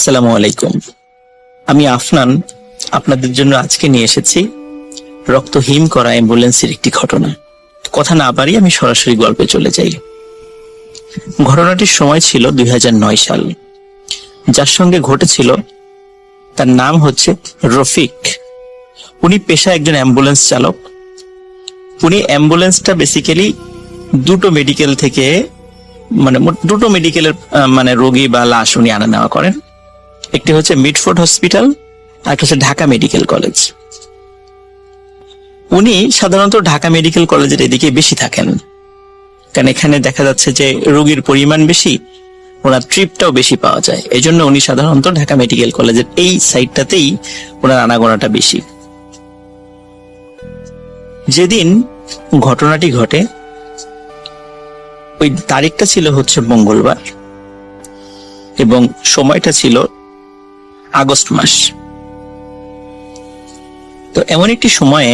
আসসালামু আলাইকুম। আমি আফনান আপনাদের জন্য আজকে নিয়ে এসেছি রক্তহীন করা অ্যাম্বুলেন্সের একটি ঘটনা। কথা না বাড়িয়ে আমি সরাসরি গল্পে চলে যাই। ঘটনাটির সময় ছিল 2009 সাল। যার সঙ্গে ঘটেছিল তার নাম হচ্ছে রফিক। উনি পেশা একজন অ্যাম্বুলেন্স চালক। উনি অ্যাম্বুলেন্সটা বেসিক্যালি দুটো মেডিকেল থেকে দুটো মেডিকেলের রোগী বা লাশ উনি আনা নেওয়া করেন। একটি হচ্ছে মিডফোর্ড হসপিটাল আর একটা হচ্ছে ঢাকা মেডিকেল কলেজ। উনি সাধারণত ঢাকা মেডিকেল কলেজের এদিকে বেশি থাকেন, কারণ এখানে দেখা যাচ্ছে যে রোগীর পরিমাণ বেশি, ওনার ট্রিপটাও বেশি পাওয়া যায়। এই জন্য উনি সাধারণত ঢাকা মেডিকেল কলেজের এই সাইডটাতেই ওনার আনাগোনাটা বেশি। যেদিন ঘটনাটি ঘটে ওই তারিখটা ছিল হচ্ছে মঙ্গলবার এবং সময়টা ছিল আগস্ট মাস। তো এমন একটি সময়ে,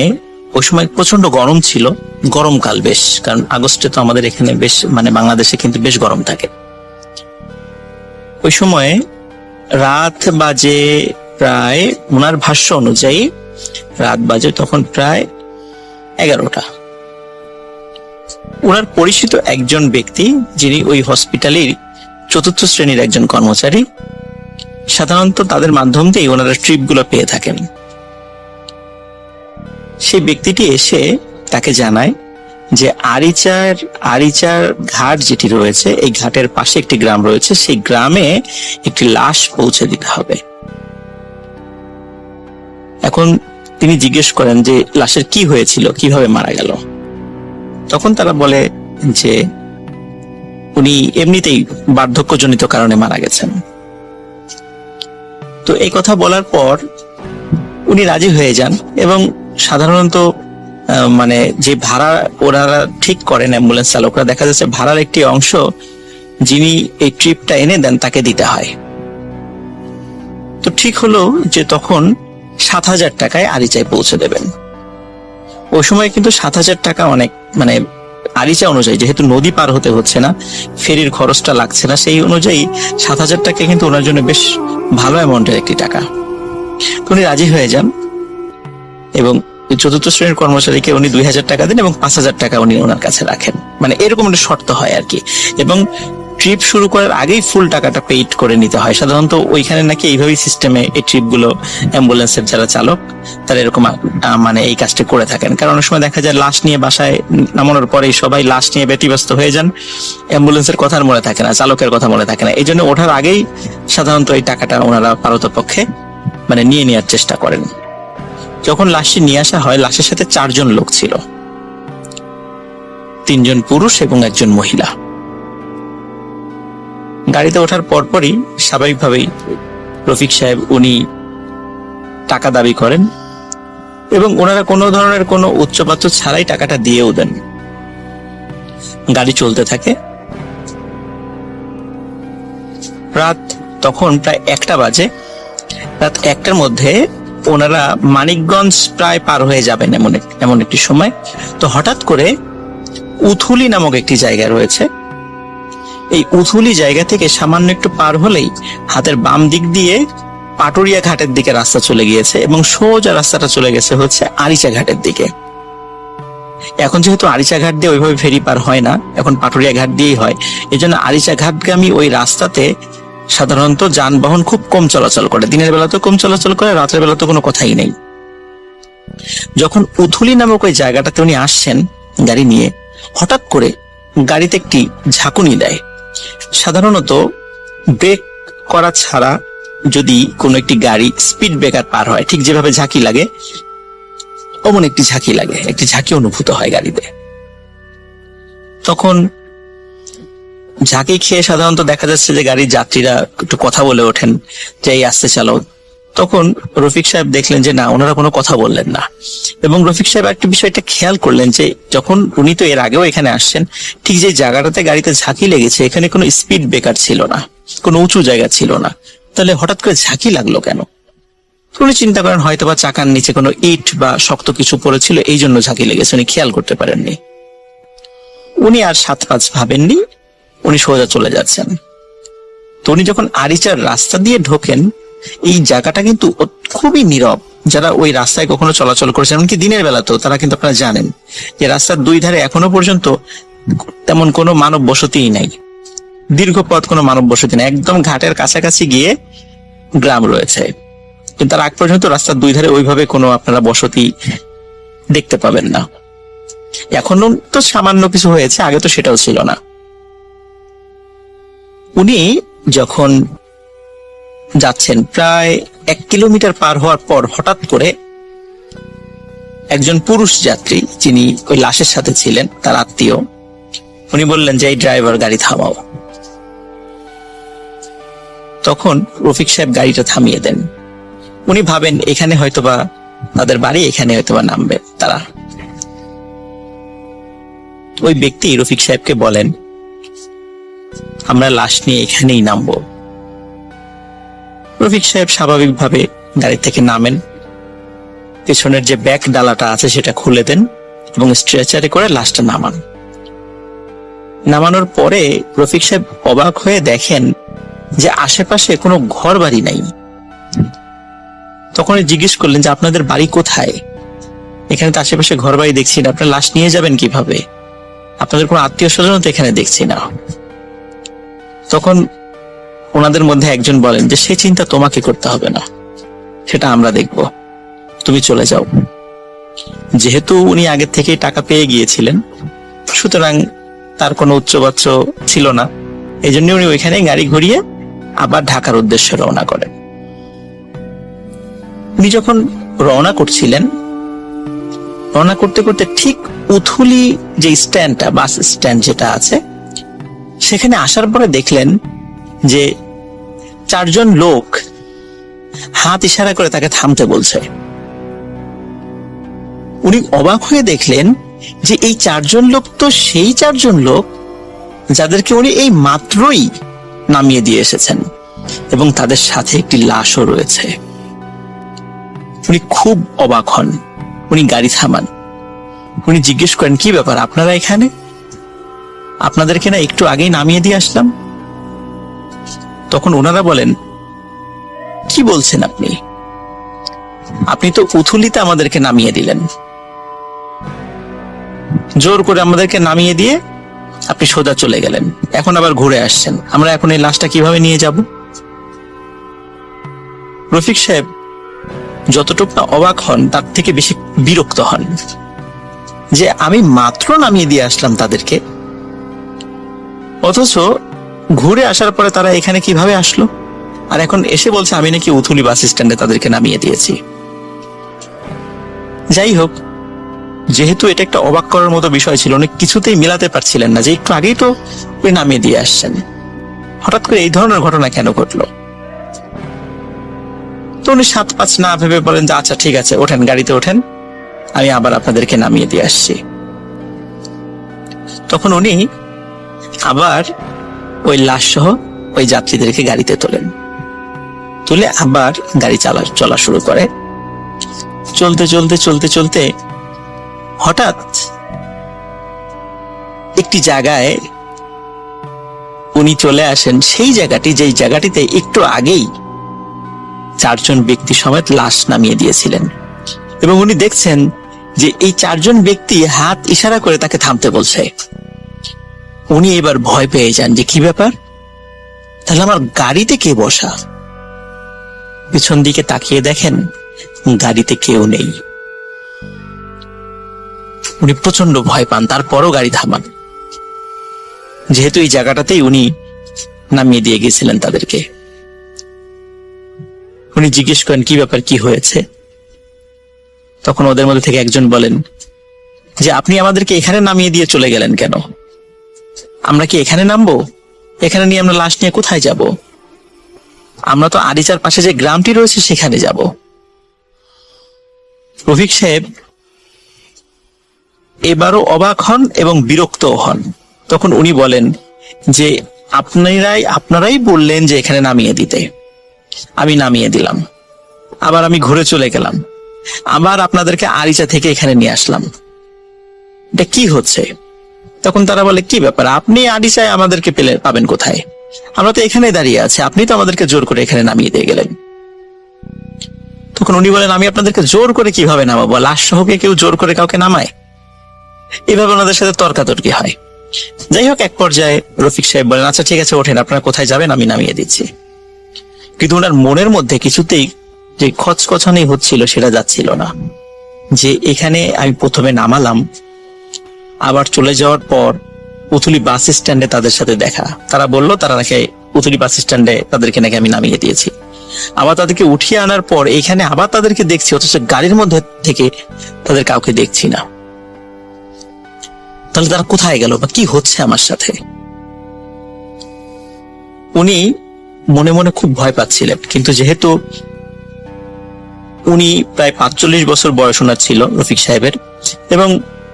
ওই সময় প্রচন্ড গরম ছিল, গরমকাল বেশ, কারণ আগস্টে তো আমাদের এখানে বেশ বাংলাদেশে কিন্তু বেশ গরম থাকে। ওই সময়ে রাত বাজে প্রায়, ওনার ভাষ্য অনুযায়ী রাত বাজে তখন প্রায় 11টা। ওনার পরিচিত একজন ব্যক্তি, যিনি ওই হসপিটালের 4র্থ শ্রেণীর একজন কর্মচারী, সাধারণত তাদের মাধ্যম দিয়ে ওনারা ট্রিপ গুলো পেয়ে থাকেন। সেই ব্যক্তিটি এসে তাকে জানায় যে আরিচার ঘাট যেটি রয়েছে, এই ঘাটের পাশে একটি গ্রাম রয়েছে, সেই গ্রামে একটি লাশ পৌঁছে দিতে হবে। এখন তিনি জিজ্ঞেস করেন যে লাশের কি হয়েছিল, কিভাবে মারা গেল। তখন তারা বলে যে উনি এমনিতেই বার্ধক্যজনিত কারণে মারা গেছেন। তো এই কথা বলার পর উনি রাজি হয়ে যান এবং সাধারণত যে ভাড়া ওনারা ঠিক করেন অ্যাম্বুলেন্স চালকরা, দেখা যাচ্ছে ভাড়ার একটি অংশ যিনি এই ট্রিপটা এনে দেন তাকে দিতে হয়। তো ঠিক হলো যে তখন 7,000 টাকায় আরিচায় পৌঁছে দেবেন। ওই সময় কিন্তু 7,000 টাকা অনেক, আরিচা অনুযায়ী, যেহেতু নদী পার হতে হচ্ছে না, ফেরির খরচটা লাগছে না, সেই অনুযায়ী 7,000 টাকা কিন্তু ওনার জন্য বেশ ভালো অ্যামাউন্টের একটি টাকা। উনি রাজি হয়ে যান এবং 4র্থ শ্রেণীর কর্মচারীকে উনি 2,000 টাকা দেন এবং 5,000 টাকা উনি ওনার কাছে রাখেন। এরকম একটা শর্ত হয় আর কি। এবং ট্রিপ শুরু করার আগেই ফুল টাকাটা পেইড করে নিতে হয়। সাধারণত ওইখানে নাকি এইভাবেই সিস্টেমে এই ট্রিপ গুলো অ্যাম্বুলেন্সের যারা চালক তারা এরকম এই কাজটা করে থাকেন। কারণ অনেক সময় দেখা যায় লাশ নিয়ে বাসায় নামানোর পরেই সবাই লাশ নিয়ে ব্যতিব্যস্ত হয়ে যান, অ্যাম্বুলেন্সের কথা মনে থাকে না, চালকের কথা মনে থাকে না। এই জন্য ওঠার আগেই সাধারণত এই টাকাটা ওনারা পারতপক্ষে নিয়ে নেওয়ার চেষ্টা করেন। যখন লাশটি নিয়ে আসা হয়, লাশের সাথে 4 জন লোক ছিল, 3 জন পুরুষ এবং 1 জন মহিলা। গাড়িতে ওঠার পরপরই স্বাভাবিকভাবেই রফিক সাহেব উনি টাকা দাবি করেন এবং ওনারা কোনো ধরনের কোনো উচ্চপাচ্য ছাড়াই টাকাটা দিয়েও দেন। গাড়ি চলতে থাকে। রাত তখন প্রায় 1টা বাজে। রাত 1টার মধ্যে ওনারা মানিকগঞ্জ প্রায় পার হয়ে যাবেন এমন একটি সময়। তো হঠাৎ করে উথুলি নামক একটি জায়গা রয়েছে, এই উথুলি জায়গা থেকে সামান্য একটু পার হলেই হাতের বাম দিক দিয়ে পাটুরিয়া ঘাটের দিকে রাস্তা চলে গিয়েছে এবং সোজা রাস্তাটা চলে গেছে হচ্ছে আরিচা ঘাটের দিকে। এখন যেহেতু আরিচা ঘাট দিয়ে ওইভাবে ফেরি পার হয় না, এখন পাটুরিয়া ঘাট দিয়েই হয়। এই জন্য আরিচা ঘাটগামী ওই রাস্তাতে সাধারণত যানবাহন খুব কম চলাচল করে। দিনের বেলা তো কম চলাচল করে, রাতের বেলা তো কোনো কথাই নেই। যখন উথুলি নামক ওই জায়গাটাতে উনি আসছেন গাড়ি নিয়ে, হঠাৎ করে গাড়িতে একটি ঝাঁকুনি দেয়। সাধারণত ব্রেক করা ছাড়া যদি কোনো একটি গাড়ি স্পিড ব্রেকার পার হয়, ঠিক যেভাবে ঝাঁকি লাগে অমন একটি ঝাঁকি লাগে, একটি ঝাঁকি অনুভূত হয় গাড়িতে। তখন ঝাঁকি খেয়ে সাধারণত দেখা যাচ্ছে যে গাড়ির যাত্রীরা একটু কথা বলে ওঠেন যে এই আস্তে চালাও। তখন রফিক সাহেব দেখলেন যে না, ওনারা কোনো কথা বললেন না। এবং রফিক সাহেব একটা বিষয়টা খেয়াল করলেন যে যখন উনি তো এর আগেও এখানে আসছেন, ঠিক যে জায়গাটাতে গাড়িতে ঝাঁকি লেগেছে এখানে কোনো স্পিড ব্রেকার ছিল না, কোনো উঁচু জায়গা ছিল না, তাহলে হঠাৎ করে ঝাঁকি লাগলো কেন? উনি চিন্তা করেন হয়তো বা চাকার নিচে কোনো ইট বা শক্ত কিছু পড়েছিল, এই জন্য ঝাঁকি লেগেছে, উনি খেয়াল করতে পারেননি। উনি আর 7-5 ভাবেননি, উনি সোজা চলে যাচ্ছেন। তো উনি যখন আরিচার রাস্তা দিয়ে ঢোকেন, এই জায়গাটা কিন্তু খুবই নীরব। যারা ওই রাস্তায় কখনো চলাচল করেছেন, এমনকি দিনের বেলাতেও, তারা কিন্তু আপনারা জানেন যে রাস্তার দুই ধারে এখনো পর্যন্ত তেমন কোনো মানব বসতিই নাই। দীর্ঘ পথ কোনো মানব বসতি নেই, একদম ঘাটের কাছাকাছি গিয়ে গ্রাম রয়েছে, কিন্তু তার আগ পর্যন্ত রাস্তার দুই ধারে ওইভাবে কোনো আপনারা বসতি দেখতে পাবেন না। এখনো তো সামান্য কিছু হয়েছে, আগে তো সেটাও ছিল না। উনি যখন যাচ্ছেন, প্রায় 1 কিলোমিটার পার হওয়ার পর হঠাৎ করে একজন পুরুষ যাত্রী, যিনি ওই লাশের সাথে ছিলেন, তার আত্মীয়, উনি বললেন যে এই ড্রাইভার, গাড়ি থামাও। তখন রফিক সাহেব গাড়িটা থামিয়ে দেন। উনি ভাবেন এখানে হয়তোবা তাদের বাড়ি, এখানে হয়তোবা নামবে তারা। ওই ব্যক্তি রফিক সাহেবকে বলেন, আমরা লাশ নিয়ে এখানেই নামবো। রফিক সাহেব স্বাভাবিকভাবে গাড়ি থেকে নামেন, পেছনের যে ব্যাক ডালাটা আছে সেটা খুলে দেন এবং স্ট্রেচারে করে লাশটা নামান। নামানোর পরে রফিক সাহেব অবাক হয়ে দেখেন যে আশেপাশে কোনো ঘর বাড়ি নাই। তখন জিজ্ঞেস করলেন যে আপনাদের বাড়ি কোথায়? এখানে তো আশেপাশে ঘর বাড়ি দেখছি না, আপনারা লাশ নিয়ে যাবেন কিভাবে? আপনাদের কোনো আত্মীয় স্বজন তো এখানে দেখছি না। তখন ওনাদের মধ্যে একজন বলেন যে সে চিন্তা তোমাকে করতে হবে না, সেটা আমরা দেখব, তুমি চলে যাও। যেহেতু উনি আগে থেকেই টাকা পেয়ে গিয়েছিলেন, সুতরাং তার কোনো উচ্চবাচ্য ছিল না, এই জন্য উনি ওইখানে গাড়ি ঘুরিয়ে আবার ঢাকার উদ্দেশ্যে রওনা করেন। উনি যখন রওনা করছিলেন, রওনা করতে করতে ঠিক উথুলি যে স্ট্যান্ডটা, বাস স্ট্যান্ড যেটা আছে, সেখানে আসার পরে দেখলেন যে 4 জন লোক হাত ইশারা করে তাকে থামতে বলছে। উনি অবাক হয়ে দেখলেন যে এই 4 জন লোক তো সেই 4 জন লোক যাদেরকে উনি এই মাত্রই নামিয়ে দিয়ে এসেছেন, এবং তাদের সাথে একটি লাশও রয়েছে। উনি খুব অবাক হন, উনি গাড়ি থামান, উনি জিজ্ঞেস করেন কি ব্যাপার, আপনারা এখানে? আপনাদেরকে না একটু আগেই নামিয়ে দিয়ে আসলাম। তখন ওনারা বলেন, কি বলছেন আপনি? আপনি তো উথুলিতে আমাদেরকে নামিয়ে দিলেন, জোর করে আমাদেরকে নামিয়ে দিয়ে আপনি সোজা চলে গেলেন, এখন আবার ঘুরে আসছেন, আমরা এখন এই লাশটা কিভাবে নিয়ে যাব? রফিক সাহেব যতটুকু না অবাক হন, তার থেকে বেশি বিরক্ত হন যে আমি মাত্র নামিয়ে দিয়ে আসলাম তাদেরকে, অথচ ঘুরে আসার পরে তারা এখানে কিভাবে আসলো, আর এখন এসে বলছে আমি নাকি উথুলি বাস স্ট্যান্ডে তাদেরকে নামিয়ে দিয়েছি। যাই হোক, যেহেতু এটা একটা অবাক করার মতো বিষয় ছিল, উনি কিছুতেই মিলাতে পারছিলেন না যে একটু আগেই তো উনি নামিয়ে দিয়ে আসছেন, হঠাৎ করে এই ধরনের ঘটনা কেন ঘটলো। তো উনি 7-5 না ভেবে বলেন যে আচ্ছা ঠিক আছে, ওঠেন, গাড়িতে ওঠেন, আমি আবার আপনাদেরকে নামিয়ে দিয়ে আসছি। তখন উনি আবার ওই লাশ সহ ওই যাত্রীদেরকে গাড়িতে তোলেন, তুলে আবার গাড়ি চলা শুরু করে। চলতে চলতে চলতে চলতে হঠাৎ একটি জায়গায় উনি চলে আসেন, সেই জায়গাটি যেই জায়গাটিতে একটু আগেই 4 জন ব্যক্তি সমেত লাশ নামিয়ে দিয়েছিলেন, এবং উনি দেখছেন যে এই 4 জন ব্যক্তি হাত ইশারা করে তাকে থামতে বলছে। উনি এবার ভয় পেয়ে যান যে কি ব্যাপার, তাহলে আমার গাড়িতে কে বসা? পিছন দিকে তাকিয়ে দেখেন গাড়িতে কেউ নেই। উনি প্রচন্ড ভয় পান, তারপরও গাড়ি থামান, যেহেতু এই জায়গাটাতেই উনি নামিয়ে দিয়ে গেছিলেন তাদেরকে। উনি জিজ্ঞেস করেন কি ব্যাপার, কি হয়েছে? তখন ওদের মধ্যে থেকে একজন বলেন যে আপনি আমাদেরকে এখানে নামিয়ে দিয়ে চলে গেলেন কেন? আমরা কি এখানে নামবো? এখানে নিয়ে আমরা লাশ নিয়ে কোথায় যাব? আমরা তো আরিচার পাশে যে গ্রামটি রয়েছে সেখানে যাব। রফিক সাহেব এবারও অবাক হন এবং বিরক্তও হন। তখন উনি বলেন যে আপনারাই বললেন যে এখানে নামিয়ে দিতে, আমি নামিয়ে দিলাম, আবার আমি ঘুরে চলে গেলাম, আবার আপনাদেরকে আরিচা থেকে এখানে নিয়ে আসলাম, এটা কি হচ্ছে? তখন তারা বলে কি ব্যাপার, আপনি আরিচায় আমাদেরকে পাবেন কোথায়? আমরা তো এখানে দাঁড়িয়ে আছি, আপনি তো আমাদেরকে জোর করে এখানে নামিয়ে দিয়ে গেলেন। তখন উনি বলেন, আমি আপনাদেরকে জোর করে কিভাবে নামাবো? লাশ সহকে কেউ জোর করে কাউকে নামায়? এভাবে ওনাদের সাথে তর্কাতর্কি হয়। যাই হোক, এক পর্যায়ে রফিক সাহেব বলেন, আচ্ছা ঠিক আছে ওঠেন, আপনারা কোথায় যাবেন আমি নামিয়ে দিচ্ছি। কিন্তু ওনার মনের মধ্যে কিছুতেই যে খচখচানি হচ্ছিল সেটা যাচ্ছিল না, যে এখানে আমি প্রথমে নামালাম, আবার চলে যাওয়ার পর উথুলি বাস স্ট্যান্ডে তাদের সাথে দেখা, তারা বলল তারা নাকি উথুলি বাস স্ট্যান্ডে তাদেরকে নাকি আমি নামিয়ে দিয়েছি, আবার তাদেরকে উঠিয়ে আনার পর এখানে আবার তাদেরকে দেখছি, অথচ গাড়ির মধ্যে থেকে তাদের কাউকে দেখছি না। তাহলে তারা কোথায় গেল বা কি হচ্ছে আমার সাথে? উনি মনে মনে খুব ভয় পাচ্ছিলেন, কিন্তু যেহেতু উনি প্রায় 45 বছর বয়স ওনার ছিল রফিক সাহেবের, এবং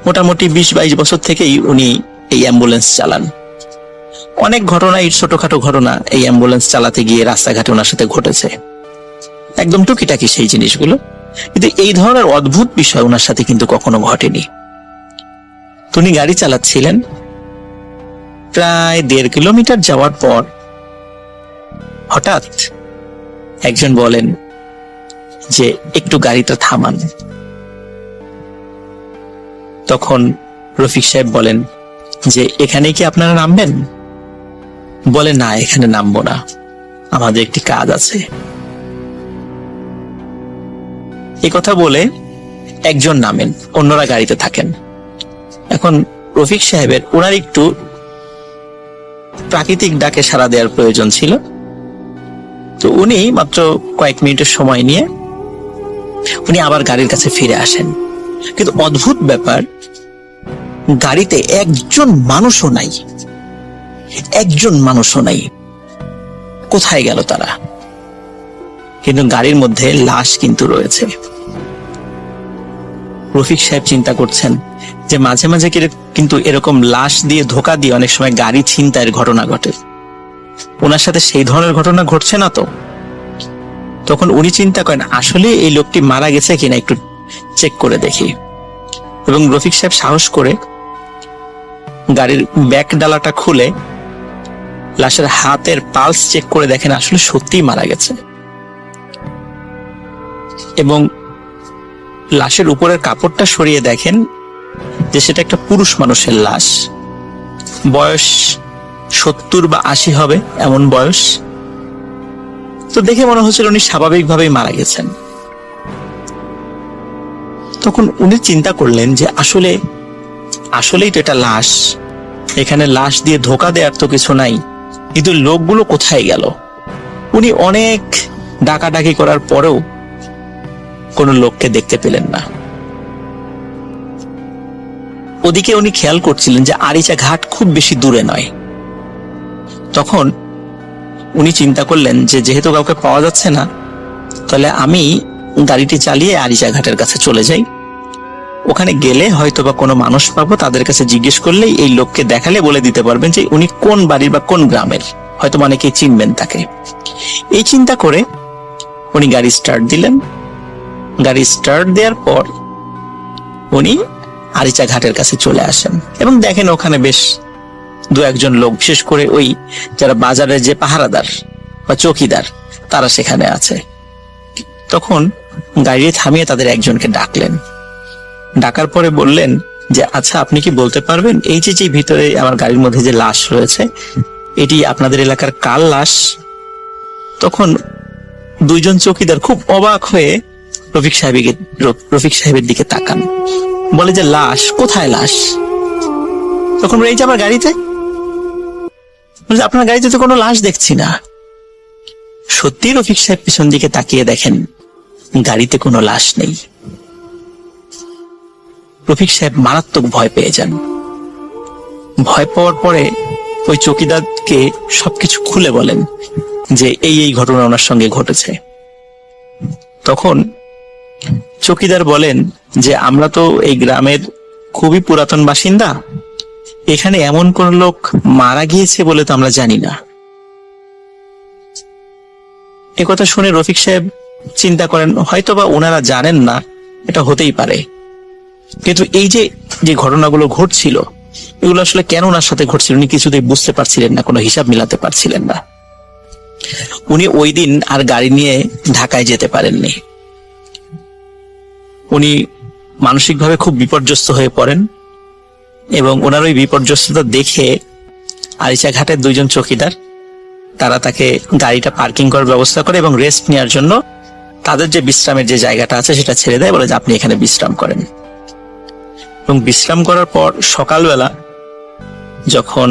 মোটামুটি 20-22 বছর থেকেই উনি এই অ্যাম্বুলেন্স চালান। অনেক ঘটনা, এই ছোটখাটো ঘটনা এই অ্যাম্বুলেন্স চালাতে গিয়ে রাস্তাঘাটে ওনার সাথে ঘটেছে, একদম টুকিটাকি সেই জিনিসগুলো, কিন্তু এই ধরনের অদ্ভুত বিষয় ওনার সাথে কিন্তু কখনো ঘটেনি। উনি গাড়ি চালাচ্ছিলেন, প্রায় 1.5 কিলোমিটার যাওয়ার পর হঠাৎ একজন বলেন যে একটু গাড়িটা থামান। তখন রফিক সাহেব বলেন যে এখানে কি আপনারা নামবেন? বলে না, এখানে নামবো না, আমাদের একটি কাজ আছে। এই কথা বলে একজন নামেন, অন্যরা গাড়িতে থাকেন। এখন রফিক সাহেবের ওনার একটু প্রাকৃতিক ডাকে সাড়া দেওয়ার প্রয়োজন ছিল, তো উনি মাত্র কয়েক মিনিটের সময় নিয়ে উনি আবার গাড়ির কাছে ফিরে আসেন। কিন্তু অদ্ভুত ব্যাপার, গাড়িতে একজন মানুষও নাই, একজন মানুষও নাই। কোথায় গেল তারা? কিন্তু গাড়ির মধ্যে লাশ কিন্তু রয়েছে। রফিক সাহেব চিন্তা করছেন যে মাঝে মাঝে কিন্তু এরকম লাশ দিয়ে ধোকা দিয়ে অনেক সময় গাড়ি ছিনতাইয়ের ঘটনা ঘটে, ওনার সাথে সেই ধরনের ঘটনা ঘটছে না তো? তখন উনি চিন্তা করেন আসলে এই লোকটি মারা গেছে কিনা একটু চেক করে দেখি, এবং রফিক সাহেব সাহস করে গাড়ির ব্যাক ডালাটা খুলে লাশের হাতের পালস চেক করে দেখেন আসলে সত্যিই মারা গেছে, এবং লাশের উপরের কাপড়টা সরিয়ে দেখেন যে সেটা একটা পুরুষ মানুষের লাশ, বয়স 70 বা 80 হবে এমন বয়স। তো দেখে মনে হচ্ছিল উনি স্বাভাবিকভাবেই মারা গেছেন। তখন উনি চিন্তা করলেন যে আসলেই তো এটা লাশ, এখানে লাশ দিয়ে ধোকা দেওয়ার তো কিছু নাই, কিন্তু লোকগুলো কোথায় গেল? উনি অনেক ডাকাডাকি করার পরেও কোনো লোককে দেখতে পেলেন না। ওদিকে উনি খেয়াল করছিলেন যে আরিচা ঘাট খুব বেশি দূরে নয়। তখন উনি চিন্তা করলেন যে যেহেতু কাউকে পাওয়া যাচ্ছে না, তাহলে আমি গাড়িটি চালিয়ে আরিচা ঘাটের কাছে চলে যাই, ওখানে গেলে হয়তোবা কোনো মানুষ পাবো, তাদের কাছে জিজ্ঞেস করলেই এই লোককে দেখালে বলে দিতে পারবেন যে উনি কোন বাড়ির বা কোন গ্রামের, হয়তো অনেকেই চিনবেন তাকে। এই চিন্তা করে উনি গাড়ি স্টার্ট দিলেন। গাড়ি স্টার্ট দেওয়ার পর উনি আরিচা ঘাটের কাছে চলে আসেন এবং দেখেন ওখানে বেশ 2-1 লোক, বিশেষ করে ওই যারা বাজারের যে পাহারাদার বা চৌকিদার, তারা সেখানে আছে। তখন গাড়ি থামিয়ে তাদের একজনকে ডাকলেন। ডাকার পরে বললেন যে আচ্ছা আপনি কি বলতে পারবেন এই যে ভিতরে আমার গাড়ির মধ্যে যে লাশ রয়েছে এটি আপনাদের এলাকার কার লাশ? তখন 2জন চৌকিদার খুব অবাক হয়ে রফিক সাহেবের দিকে তাকান, বলে যে লাশ? কোথায় লাশ? তখন এই যে আমার গাড়িতে। আপনার গাড়িতে তো কোনো লাশ দেখছি না। সত্যি রফিক সাহেব পিছন দিকে তাকিয়ে দেখেন গাড়িতে কোনো লাশ নেই। রফিক সাহেব মারাত্মক ভয় পেয়ে যান। ভয় পাওয়ার পরে ওই চৌকিদারকে সবকিছু খুলে বলেন যে এই ঘটনা ওনার সঙ্গে ঘটেছে। তখন চৌকিদার বলেন যে আমরা তো এই গ্রামের খুবই পুরাতন বাসিন্দা, এখানে এমন কোন লোক মারা গিয়েছে বলে তো আমরা জানি না। একথা শুনে রফিক সাহেব চিন্তা করেন হয়তোবা ওনারা জানেন না, এটা হতেই পারে। কিন্তু এই যে ঘটনাগুলো ঘটছিল এগুলো আসলে কেন ওনার সাথে ঘটছিল উনি কিছুতেই বুঝতে পারছিলেন না, কোনো হিসাব মিলাতে পারছিলেন না। উনি ওই দিন আর গাড়ি নিয়ে ঢাকায় যেতে পারেননি। উনি মানসিকভাবে খুব বিপর্যস্ত হয়ে পড়েন এবং ওনার ওই বিপর্যস্ততা দেখে আরিচা ঘাটের দুইজন চৌকিদার তারা তাকে গাড়িটা পার্কিং করার ব্যবস্থা করে এবং রেস্ট নেওয়ার জন্য তাদের যে বিশ্রামের যে জায়গাটা আছে সেটা ছেড়ে দেয়, বলে যে আপনি এখানে বিশ্রাম করেন। এবং বিশ্রাম করার পর সকালবেলা যখন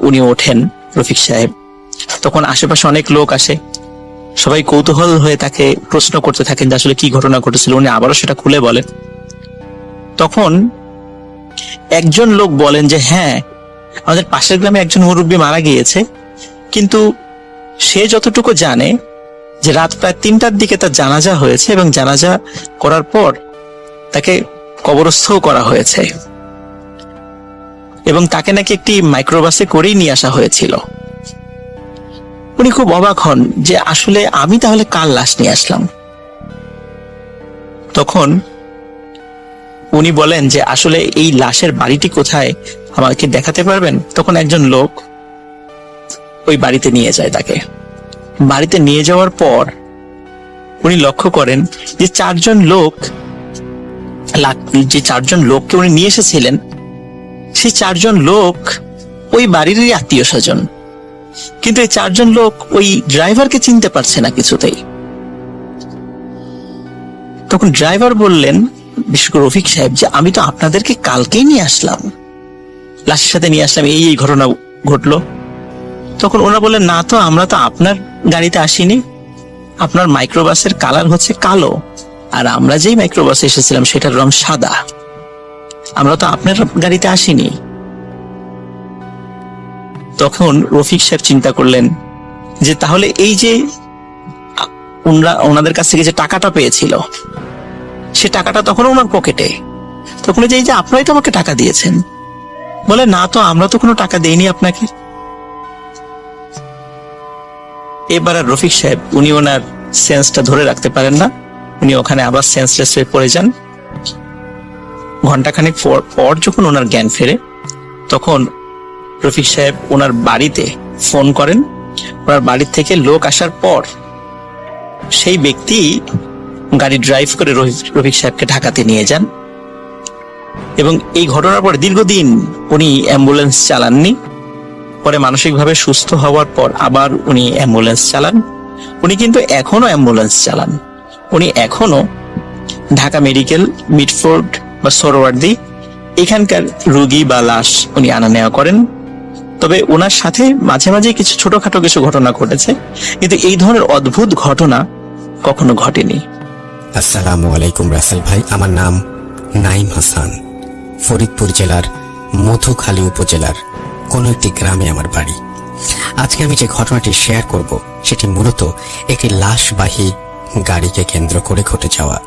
উনি ওঠেন রফিক সাহেব, তখন আশেপাশে অনেক লোক আসে, সবাই কৌতূহল হয়ে তাকে প্রশ্ন করতে থাকেন যে আসলে কি ঘটনা ঘটেছিল। উনি আবারও সেটা খুলে বলেন। তখন একজন লোক বলেন যে হ্যাঁ, আমাদের পাশের গ্রামে একজন মুরব্বী মারা গিয়েছে, কিন্তু সে যতটুকু জানে যে রাত প্রায় 3টার দিকে তার জানাজা হয়েছে এবং জানাজা করার পর তাকে কবরস্থও করা হয়েছে এবং তাকে নাকি একটি মাইক্রোবাসে করেই নিয়ে আসা হয়েছিল। উনি খুব অবাক হন যে আসলে আমি তাহলে কার লাশ নিয়ে আসলাম। তখন উনি বলেন যে আসলে এই লাশের বাড়িটি কোথায় আমাকে দেখাতে পারবেন? তখন একজন লোক ওই বাড়িতে নিয়ে যায় তাকে। বাড়িতে নিয়ে যাওয়ার পর উনি লক্ষ্য করেন যে চারজন লোককে উনি নিয়ে এসেছিলেন, সেই 4জন লোক ওই বাড়িরই আত্মীয় স্বজন, কিন্তু এই 4জন লোক ওই ড্রাইভারকে চিনতে পারছে না কিছুতেই। তখন ড্রাইভার বললেন, বিশেষ করে রফিক সাহেব, যে আমি তো আপনাদেরকে কালকেই নিয়ে আসলাম, লাশের সাথে নিয়ে আসলাম, এই ঘটনা ঘটলো। তখন ওনারা বললেন, না তো, আমরা তো আপনার গাড়িতে আসিনি, আপনার মাইক্রোবাসের কালার হচ্ছে কালো, আর আমরা যেই মাইক্রোবাসে এসেছিলাম সেটার রং সাদা, আমরা তো আপনার গাড়িতে আসিনি। তখন রফিক সাহেব চিন্তা করলেন যে তাহলে এই যে ওনাদের কাছ থেকে যে টাকাটা পেয়েছিল সে টাকাটা তখন ওনার পকেটে। তখন এই যে আপনারাই তো আমাকে টাকা দিয়েছেন। বলে, না তো, আমরা তো কোনো টাকা দেইনি আপনাকে। এবার আর রফিক সাহেব উনি ওনার সেন্সটা ধরে রাখতে পারেন না, উনি ওখানে আবার সেন্সলেস হয়ে পড়ে যান। ঘন্টাখানেক পর যখন ওনার জ্ঞান ফেরে, তখন রফিক সাহেব ওনার বাড়িতে ফোন করেন। ওনার বাড়ির থেকে লোক আসার পর সেই ব্যক্তি গাড়ি ড্রাইভ করে রফিক সাহেবকে ঢাকাতে নিয়ে যান এবং এই ঘটনার পর দীর্ঘদিন উনি অ্যাম্বুলেন্স চালাননি। পরে মানসিকভাবে সুস্থ হওয়ার পর আবার উনি অ্যাম্বুলেন্স চালান। উনি কিন্তু এখনো অ্যাম্বুলেন্স চালান। উনি এখনো ঢাকা মেডিকেল, মিটফোর্ড বা সোহরাওয়ার্দী এখানকার রোগী বা লাশ উনি আনা নেওয়া করেন। তবে ওনার সাথে মাঝে মাঝে কিছু ছোটখাটো কিছু ঘটনা ঘটেছে, কিন্তু এই ধরনের অদ্ভুত ঘটনা কখনো ঘটেনি। আসসালামু আলাইকুম রাসেল ভাই, আমার নাম নাইম হাসান। ফরিদপুর জেলার মধুখালী উপজেলার কোন একটি গ্রামে আমার বাড়ি। আজকে আমি যে ঘটনাটি শেয়ার করব সেটি মূলত একটি লাশবাহী গাড়িকে কেন্দ্র করে ঘটে যাওয়া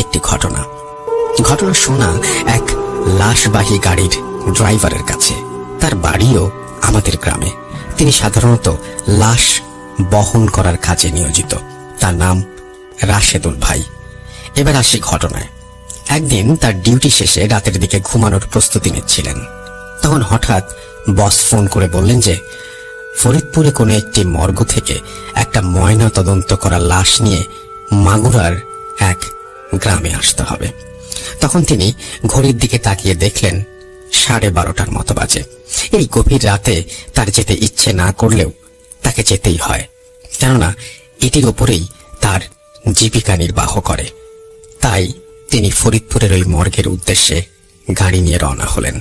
একটি ঘটনা শোনা এক লাশবাহী গাড়ির ড্রাইভারের কাছে। তার বাড়িও আমাদের গ্রামে। তিনি সাধারণত লাশ বহন করার কাজে নিয়োজিত। তার নাম রাশেদুল ভাই। এবার আসি ঘটনায়। একদিন তার ডিউটি শেষে রাতের দিকে ঘুমানোর প্রস্তুতি নিচ্ছিলেন। তখন হঠাৎ বস ফোন করে বললেন যে ফরিদপুরে কোনো একটি মর্গ থেকে একটা ময়না তদন্ত করা লাশ নিয়ে মাগুরার এক গ্রামে আসতে হবে। তখন তিনি ঘড়ির দিকে তাকিয়ে দেখলেন 12:30 মতো বাজে। এই গভীর রাতে তার যেতে ইচ্ছে না করলেও তাকে যেতেই হয়, কেননা এটির ওপরেই তার জীবিকা নির্বাহ করে। তাই তিনি ফরিদপুরের ওই মর্গের উদ্দেশ্যে গাড়ি নিয়ে রওনা হলেন।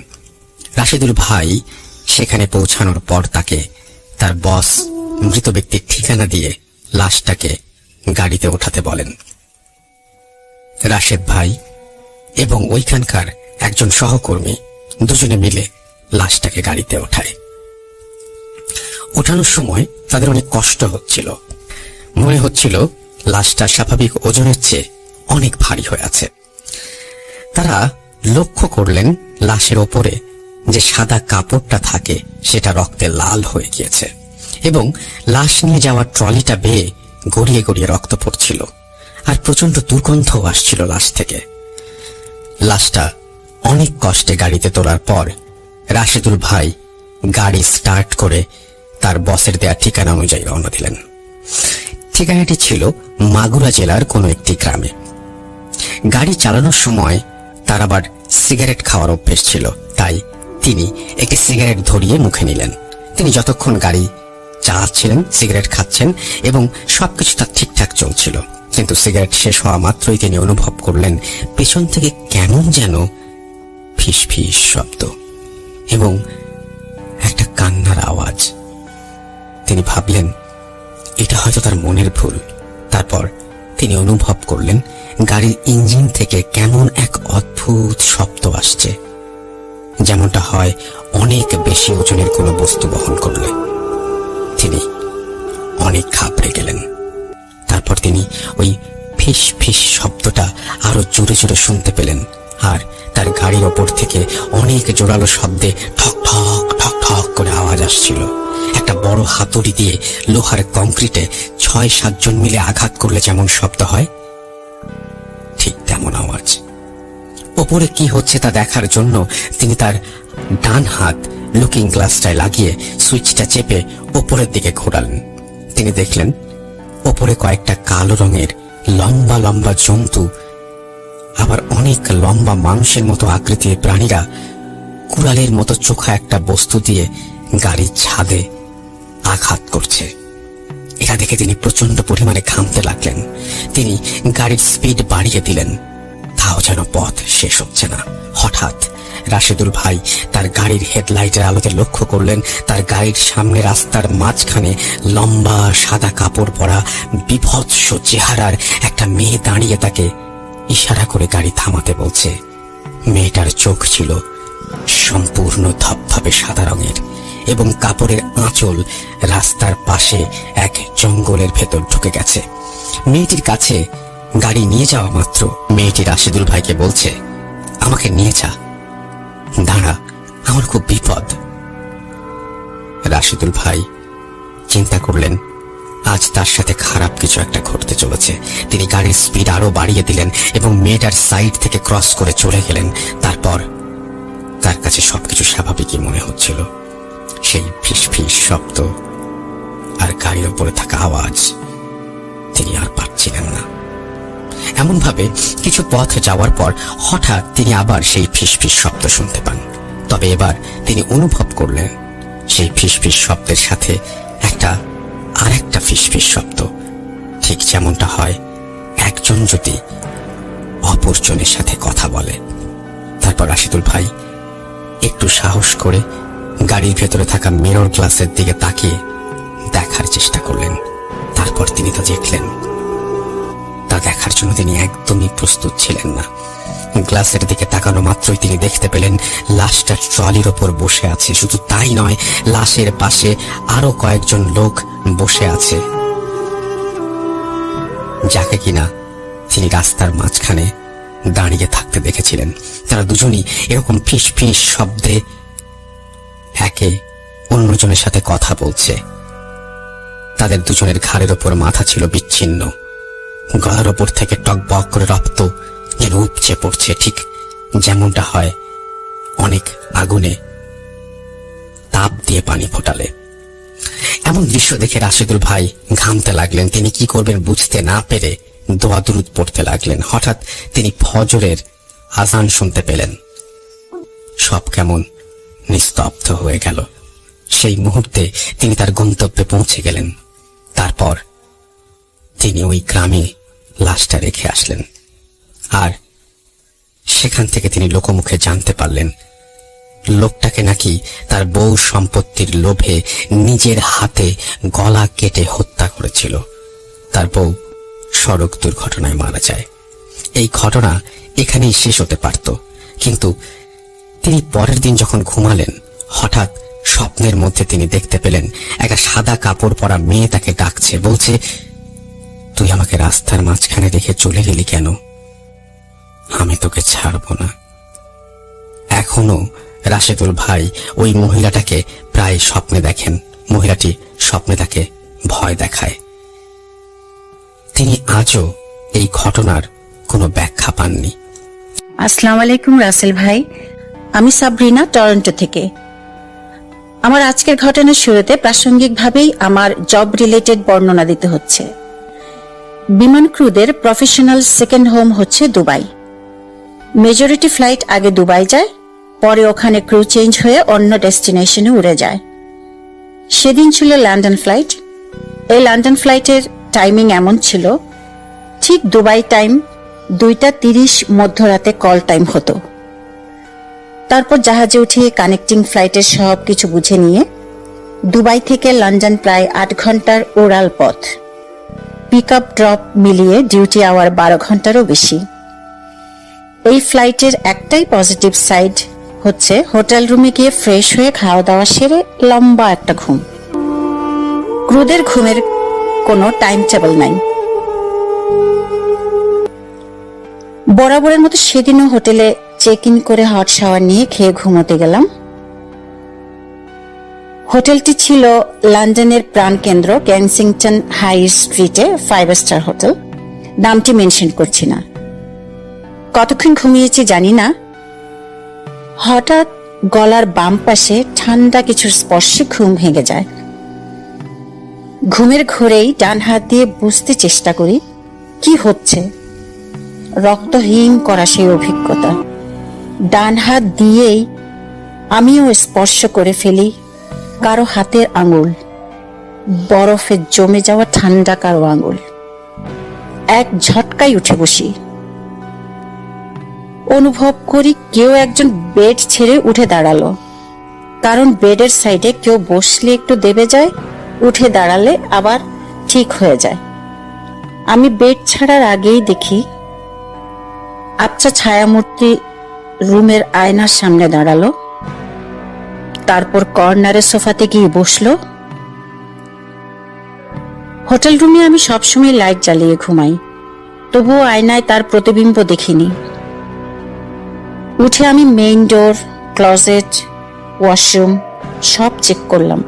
রাশেদুল ভাই সেখানে পৌঁছানোর পর তাকে তার বস মৃত ব্যক্তির ঠিকানা দিয়ে লাশটাকে গাড়িতে ওঠাতে বলেন। রাশেদ ভাই এবং ওইখানকার একজন সহকর্মী দুজনে মিলে লাশটাকে গাড়িতে ওঠায়। ওঠানোর সময় তাদের অনেক কষ্ট হচ্ছিল। মনে হচ্ছিল লাশটা স্বাভাবিক ওজনের চেয়ে অনেক ভারী হয়ে আছে। তারা লক্ষ্য করলেন লাশের ওপরে যে সাদা কাপড়টা থাকে সেটা রক্তে লাল হয়ে গিয়েছে এবং লাশ নিয়ে যাওয়ার ট্রলিটা বেয়ে গড়িয়ে গড়িয়ে রক্ত পড়ছিল, আর প্রচন্ড দুর্গন্ধও আসছিল লাশ থেকে। লাশটা অনেক কষ্টে গাড়িতে তোলার পর রাশেদুল ভাই গাড়ি স্টার্ট করে তার বসের দেয়া ঠিকানা অনুযায়ী রওনা দিলেন। ঠিকানাটি ছিল মাগুরা জেলার কোনো একটি গ্রামে। গাড়ি চালানোর সময় তার আবার সিগারেট খাওয়ার অভ্যেস ছিল, তাই তিনি একটি সিগারেট ধরিয়ে মুখে নিলেন। তিনি যতক্ষণ গাড়ি চালাচ্ছিলেন সিগারেট খাচ্ছেন এবং সবকিছু তার ঠিকঠাক চলছিল, কিন্তু সিগারেট শেষ হওয়া মাত্রই তিনি অনুভব করলেন পেছন থেকে কেমন যেন ফিস ফিস শব্দ এবং একটা কান্নার আওয়াজ। তিনি ভাবলেন এটা হয়তো তার মনের ভুল। তারপর তিনি অনুভব করলেন গাড়ির ইঞ্জিন থেকে কেমন এক অদ্ভুত শব্দ আসছে, যেমনটা হয় অনেক বেশি ওজনের কোনো বস্তু বহন করলে। তিনি অনেক ঘাবড়ে গেলেন। তারপর তিনি ওই ফিস ফিস শব্দটা আরো জোরে জোরে শুনতে পেলেন, আর তার গাড়ির ওপর থেকে অনেক জোরালো শব্দে ঠক ঠক ঠক ঠক করে আওয়াজ আসছিল। একটা বড় হাতুড়ি দিয়ে লোহার কংক্রিটে 6-7 জন মিলে আঘাত করলে যেমন শব্দ হয়, ঠিক তেমন আওয়াজ। ওপরে কি হচ্ছে তা দেখার জন্য তিনি তার ডান হাত লুকিং গ্লাসটায় লাগিয়ে সুইচটা চেপে ওপরের দিকে ঘোরালেন। তিনি দেখলেন ওপরে কয়েকটা কালো রঙের লম্বা লম্বা জন্তু, আবার অনেক লম্বা মানুষের মতো আকৃতির প্রাণীরা কুড়ালের মতো চোখা একটা বস্তু দিয়ে গাড়ির ছাদে আঘাত করছে। এটা দেখে তিনি প্রচন্ড পরিমাণে ঘামতে লাগলেন। তিনি গাড়ির স্পিড বাড়িয়ে দিলেন, তাও যেন পথ শেষ হচ্ছে না। হঠাৎ রাশেদুল ভাই তার গাড়ির হেডলাইটের আলোতে লক্ষ্য করলেন তার গাড়ির সামনে রাস্তার মাঝখানে লম্বা সাদা কাপড় পরা বিভৎস চেহারার একটা মেয়ে দাঁড়িয়ে তাকে ইশারা করে গাড়ি থামাতে বলছে। মেয়েটার চোখ ছিল সম্পূর্ণ ধবধবে সাদা রঙের এবং কাপড়ের আঁচল রাস্তার পাশে এক জঙ্গলের ভেতর ঢুকে গেছে। মেয়েটির কাছে গাড়ি নিয়ে যাওয়া মাত্র মেয়েটি রাশেদুল ভাইকে বলছে, আমাকে নিয়ে যা, দাঁড়া, আমার খুব বিপদ। রাশেদুল ভাই চিন্তা করলেন আজ তার সাথে খারাপ কিছু একটা ঘটতে চলেছে। তিনি গাড়ির স্পিড আরো বাড়িয়ে দিলেন এবং মেয়েটার সাইড থেকে ক্রস করে চলে গেলেন। তারপর তার কাছে সবকিছু স্বাভাবিকই মনে হচ্ছিল। সেই ফিস ফিস শব্দ আর গাড়ির উপরে থাকা আওয়াজ তিনি আর পাচ্ছিলেন না। এমন ভাবে কিছু পথ যাওয়ার পর হঠাৎ তিনি আবার সেই ফিস ফিস শব্দ শুনতে পান। তবে এবার তিনি অনুভব করলেন সেই ফিস ফিস শব্দের সাথে আরেকটা ফিস ফিস শব্দ, ঠিক যেমনটা হয় একজন যদি অপরজনের সাথে কথা বলে। তারপর রাশেদুল ভাই একটু সাহস করে গাড়ির ভেতরে থাকা মিরর গ্লাসের দিকে তাকিয়ে দেখার চেষ্টা করলেন। তারপর তিনি তা দেখলেন। তা দেখার জন্য তিনি একদমই প্রস্তুত ছিলেন না। গ্লাসের দিকে তাকানো মাত্রই তিনি দেখতে পেলেন লাশটা ট্রলির ওপর বসে আছে। শুধু তাই নয়, লাশের পাশে আরো কয়েকজন লোক বসে আছে, যাকে কিনা তিনি রাস্তার মাঝখানে দাঁড়িয়ে থাকতে দেখেছিলেন। তারা দুজনই এরকম ফিস ফিস শব্দে একে অন্যজনের সাথে কথা বলছে। তাদের দুজনের ঘাড়ের ওপর মাথা ছিল বিচ্ছিন্ন, গলার ওপর থেকে টকবক করে রক্ত যেন উপচে পড়ছে, ঠিক যেমনটা হয় অনেক আগুনে তাপ দিয়ে পানি ফোটালে। এমন দৃশ্য দেখে রাশেদুল ভাই ঘামতে লাগলেন। তিনি কি করবেন বুঝতে না পেরে দোয়া দুরুদ পড়তে লাগলেন। হঠাৎ তিনি ফজরের আজান শুনতে পেলেন। সব কেমন নিস্তব্ধ হয়ে গেল। সেই মুহূর্তে তিনি তার গন্তব্যে পৌঁছে গেলেন। তারপর তিনি ওই গ্রামে লাশটা রেখে আসলেন, আর সেখান থেকে তিনি লোকমুখে জানতে পারলেন লোকটাকে নাকি তার বউ সম্পত্তির লোভে নিজের হাতে গলা কেটে হত্যা করেছিল। তার বউ সড়ক দুর্ঘটনায় মারা যায়। এই ঘটনা এখানেই শেষ হতে পারত, কিন্তু তিনি পরের দিন যখন ঘুমালেন, হঠাৎ স্বপ্নের মধ্যে তিনি দেখতে পেলেন একটা সাদা কাপড় পরা মেয়ে তাকে ডাকছে, বলছে, তুই আমাকে রাস্তার মাঝখানে রেখে চলে গেলি কেন? আমি তোকে ছাড়ব না। এখনো রাশেদুল ভাই ওই মহিলাটাকে প্রায় স্বপ্নে দেখেন। মহিলাটি স্বপ্নে তাকে ভয় দেখায়। তিনি আজও এই ঘটনার কোনো ব্যাখ্যা পাননি। আসসালামু আলাইকুম রাসেল ভাই, আমি সাবরিনা টরন্টো থেকে। আমার আজকের ঘটনার শুরুতে প্রাসঙ্গিকভাবেই আমার জব রিলেটেড বর্ণনা দিতে হচ্ছে। বিমান ক্রুদের প্রফেশনাল সেকেন্ড হোম হচ্ছে দুবাই। মেজরিটি ফ্লাইট আগে দুবাই যায়, পরে ওখানে ক্রু চেঞ্জ হয়ে অন্য ডেস্টিনেশনে উড়ে যায়। সেদিন ছিল লন্ডন ফ্লাইট। এই লন্ডন ফ্লাইটের টাইমিং এমন ছিল, ঠিক দুবাই টাইম 2:30 মধ্যরাতে কল টাইম হতো। তারপর জাহাজে উঠিয়ে কানেক্টিং ফ্লাইটের সব কিছু বুঝে নিয়ে দুবাই থেকে লন্ডন প্রায় 8 ঘন্টার ওরাল পথ। পিক আপ ড্রপ মিলিয়ে ডিউটি আওয়ার 12 ঘন্টারও বেশি। এই ফ্লাইটের একটাই পজিটিভ সাইড হচ্ছে হোটেল রুমে গিয়ে ফ্রেশ হয়ে খাওয়া দাওয়া সেরে লম্বা একটা ঘুম। ক্রুদের ঘুমের কোনো টাইম টেবিল নাই। বরাবরের মতো সেদিনও হোটেলে চেক ইন করে হট শাওয়ার নিয়ে খেয়ে ঘুমোতে গেলাম। হোটেলটি ছিল লন্ডনের প্রাণকেন্দ্র কেনসিংটন হাই স্ট্রিটে 5 স্টার হোটেল। নামটি মেনশন করছি না। কতক্ষণ ঘুমিয়েছি জানি না, হঠাৎ গলার বাম পাশে ঠান্ডা কিছুর স্পর্শে ঘুম ভেঙে যায়। ঘুমের ঘোরেই ডান হাত দিয়ে বুঝতে চেষ্টা করি কি হচ্ছে। রক্তহীন করা সেই অভিজ্ঞতা। ডান হাত দিয়েই আমিও স্পর্শ করে ফেলি কারো হাতের আঙুল, বরফে জমে যাওয়া ঠান্ডা কারো আঙুল। এক ঝটকায় উঠে বসি। অনুভব করি কেউ একজন বেড ছেড়ে উঠে দাঁড়ালো। কারণ বেডের সাইডে কেউ বসলে একটু দেবে যায়, উঠে দাঁড়ালে আবার ঠিক হয়ে যায়। আমি বেড ছাড়ার আগেই দেখি আবছা ছায়ামূর্তি রুমের আয়নার সামনে দাঁড়ালো। তারপর কর্নারের সোফাতে গিয়ে বসলো। হোটেল রুমে আমি সবসময় লাইট জ্বালিয়ে ঘুমাই, তবুও আয়নায় তার প্রতিবিম্ব দেখিনি। উঠে আমি মেইন ডোর, ক্লোজেট, ওয়াশরুম সব চেক করলাম,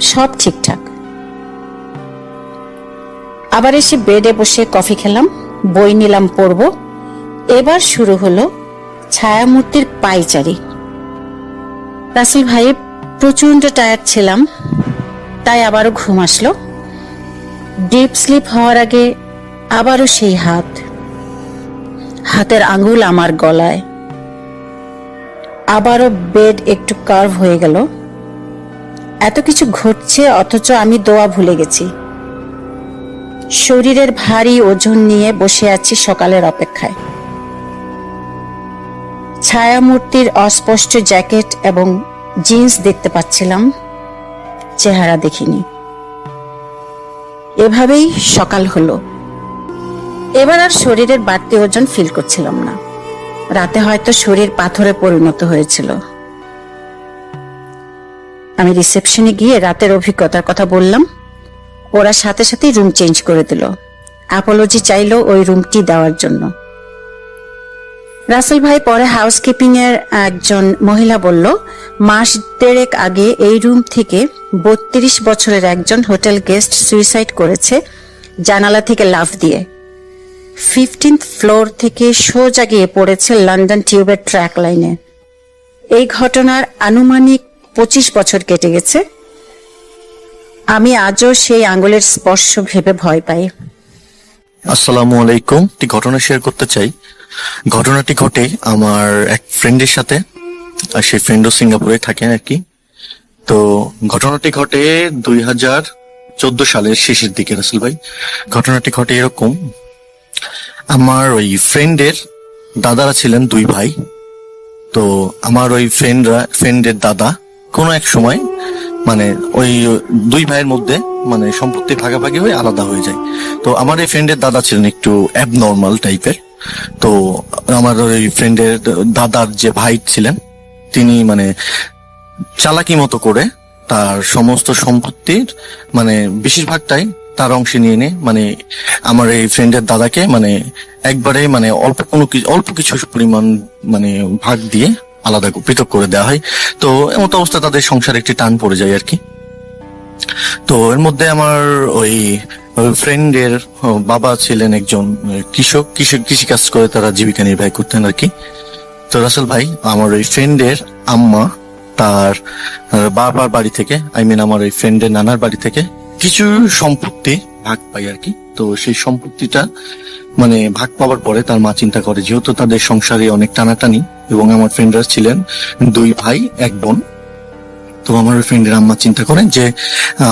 সব ঠিকঠাক। আবার এসে বেডে বসে কফি খেলাম, বই নিলাম পড়ব। এবার শুরু হলো ছায়ামূর্তির পায়চারি। রাসেল ভাই, প্রচন্ড টায়ার্ড ছিলাম, তাই আবারও ঘুম আসলো। ডিপ স্লিপ হওয়ার আগে আবারও সেই হাতের আঙ্গুল আমার গলায়। আবারও বেড একটু কার্ভ হয়ে গেল। এত কিছু ঘটছে অথচ আমি দোয়া ভুলে গেছি। শরীরের ভারী ওজন নিয়ে বসে আছি সকালের অপেক্ষায়। ছায়ামূর্তির অস্পষ্ট জ্যাকেট এবং জিন্স দেখতে পাচ্ছিলাম, চেহারা দেখিনি। এভাবেই সকাল হলো। এবার আর শরীরের বাড়তি ওজন ফিল করছিলাম না। রাতে হয়তো শরীর পাথরে পরিণত হয়েছিল। আমি রিসেপশনে গিয়ে রাতের অভিজ্ঞতার কথা বললাম। ওরা সাথে সাথেই রুম চেঞ্জ করে দিল। অ্যাপোলজি চাইলো ওই রুমটি দেওয়ার জন্য। রাসেল ভাই, পরে হাউসকিপিং এর একজন মহিলা বলল, মাস দেড়েক আগে এই রুম থেকে 32 বছরের একজন হোটেল গেস্ট সুইসাইড করেছে জানালা থেকে লাফ দিয়ে। 15th ফ্লোর থেকে সোজা গিয়ে পড়েছে লন্ডন টিউবের ট্র্যাক লাইনে। এই ঘটনার আনুমানিক 25 বছর কেটে গেছে। আমি আজও সেই আঙ্গুলের স্পর্শ ভেবে ভয় পাই। আসসালামু আলাইকুম। একটি ঘটনা শেয়ার করতে চাই। ঘটনাটি ঘটে আমার এক ফ্রেন্ডের সাথে, আর সেই ফ্রেন্ডও সিঙ্গাপুরে থাকেন আর কি। তো ঘটনাটি ঘটে 2014 সালের শেষের দিকে রাসেল ভাই। ঘটনাটি ঘটে এরকম, আমার ওই ফ্রেন্ডের দাদারা ছিলেন 2 ভাই। তো আমার ওই ফ্রেন্ডের দাদা কোনো এক সময় মানে ওই 2 ভাইয়ের মধ্যে মানে সম্পত্তি ভাগাভাগি হয়ে আলাদা হয়ে যায়। তো আমার এই ফ্রেন্ডের দাদা ছিলেন একটু অ্যাবনর্মাল টাইপের। তো আমার ওই ফ্রেন্ডের দাদার যে ভাই ছিলেন, তিনি মানে চালাকি মতো করে তার সমস্ত সম্পত্তির মানে বেশিরভাগটাই তার অংশে নিয়ে মানে আমার এই ফ্রেন্ডের দাদাকে মানে একবারে মানে অল্প কিছু পরিমাণ মানে ভাগ দিয়ে আলাদা পৃথক করে দেওয়া হয়। তো এমত অবস্থা তাদের সংসারে একটি টান পড়ে যায় আর কি। তো এর মধ্যে আমার ওই ফ্রেন্ডের বাবা ছিলেন একজন কৃষক, কৃষিকাজ করে তারা জীবিকা নির্বাহ করতেন আর কি। তো রাসেল ভাই, আমার ওই ফ্রেন্ডের আম্মা তার বাবার বাড়ি থেকে, আমার ওই ফ্রেন্ডের নানার বাড়ি থেকে কিছু সম্পত্তি ভাগ পাই আর কি। তো সেই সম্পত্তিটা মানে ভাগ পাওয়ার পরে তার মা চিন্তা করে, যেহেতু তাদের সংসারে অনেক টানাটানি এবং আমার ফ্রেন্ডরা ছিলেন 2 ভাই 1 বোন, তো আমার ওই ফ্রেন্ডের আম্মা চিন্তা করেন যে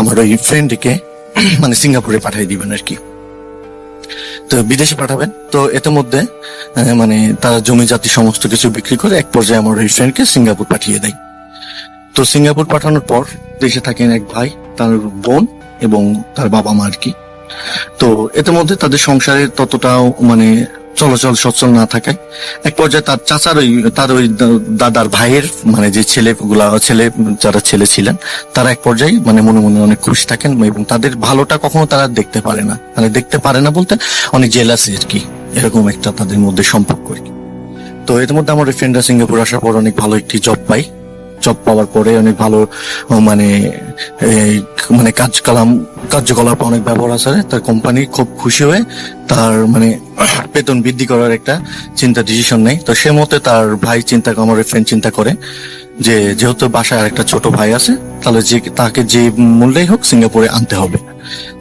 আমার ওই ফ্রেন্ডকে মানে সিঙ্গাপুরে পাঠিয়ে দিবেন আর কি, তো বিদেশে পাঠাবেন। তো এতে মধ্যে মানে তারা জমি জাতি সমস্ত কিছু বিক্রি করে এক পর্যায়ে আমার ওই ফ্রেন্ডকে সিঙ্গাপুর পাঠিয়ে দেয়। তো সিঙ্গাপুর পাঠানোর পর দেশে থাকেন 1 ভাই, তার বোন এবং তার বাবা মা আর কি। তো এতে মধ্যে তাদের সংসারে ততটাও মানে চলাচল সচল না থাকায় এক পর্যায়ে তার চাচার তার ওই দাদার ভাইয়ের মানে যে ছেলে যারা ছেলে ছিলেন, তারা এক পর্যায়ে মানে মনে মনে অনেক খুশি থাকেন এবং তাদের ভালোটা কখনো তারা দেখতে পারে না, মানে দেখতে পারে না বলতে অনেক জেলাসি আর কি, এরকম একটা তাদের মধ্যে সম্পর্ক আর কি। তো এর মধ্যে আমার ফ্রেন্ডরা সিঙ্গাপুর আসার পর অনেক ভালো একটি জব পাই। জব পাওয়ার পরে অনেক ভালো মানে মানে কার্যকলাপ অনেক ব্যবহার আছে, তার কোম্পানি খুব খুশি হয়ে তার মানে বেতন বৃদ্ধি করার একটা ডিসিশন নেই। তো সে মতে তার ভাই আমার ফ্রেন্ড চিন্তা করে যে যেহেতু বাসায় আরেকটা ছোট ভাই আছে, তাহলে তাকে যে মূল্যেই হোক সিঙ্গাপুরে আনতে হবে,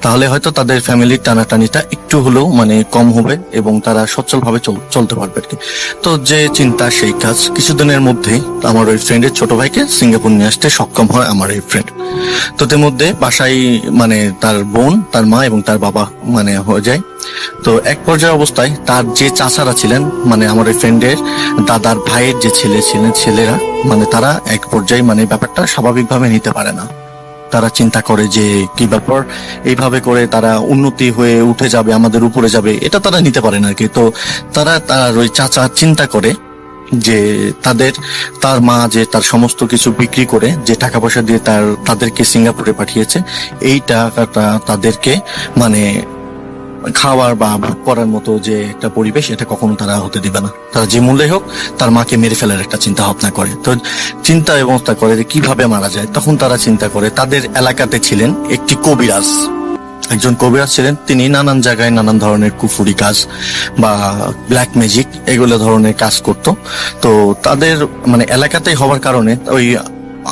তাহলে হয়তো তাদের ফ্যামিলির টানাটানিটা একটু হলেও মানে কম হবে এবং তারা সচ্ছল ভাবে চলতে পারবে আর কি। তো যে চিন্তা সেই কাজ। কিছুদিনের মধ্যেই আমার ওই ফ্রেন্ডের ছোট ভাইকে সিঙ্গাপুর নিয়ে আসতে সক্ষম হয় আমার এই ফ্রেন্ড। তো এর মধ্যে বাসায় মানে তার বোন, তার মা এবং তার বাবা মানে হয়ে যায়। তো এক পর্যায়ে অবস্থায় তার যে চাচারা ছিলেন মানে আমার ওই ফ্রেন্ডের দাদার ভাইয়ের যে ছেলেরা মানে তারা এক পর্যায়ে মানে ব্যাপারটা স্বাভাবিকভাবে নিতে পারে না। তারা চিন্তা করে যে কি ব্যাপার, এইভাবে করে তারা উন্নতি হয়ে উঠে যাবে, আমাদের উপরে যাবে, এটা তারা নিতে পারে না আর কি। তো তার ওই চাচা চিন্তা করে যে তার মা যে তার সমস্ত কিছু বিক্রি করে যে টাকা পয়সা দিয়ে তাদেরকে সিঙ্গাপুরে পাঠিয়েছে, এই টাকাটা তাদেরকে মানে খাওয়ার বা ভোগ করার মতো যে একটা পরিবেশ, এটা কখনো তারা হতে দিবে না। তারা যে মূল্যে হোক তার মাকে মেরে ফেলার একটা চিন্তা ভাবনা করে। তো চিন্তা ব্যবস্থা করে যে কিভাবে মারা যায়। তখন তারা চিন্তা করে, তাদের এলাকাতে ছিলেন একজন কবিরাজ ছিলেন, তিনি নানান জায়গায় নানান ধরনের কুফুরি কাজ বা ব্ল্যাক ম্যাজিক এগুলো ধরনের কাজ করত। তো তাদের মানে এলাকাতেই হওয়ার কারণে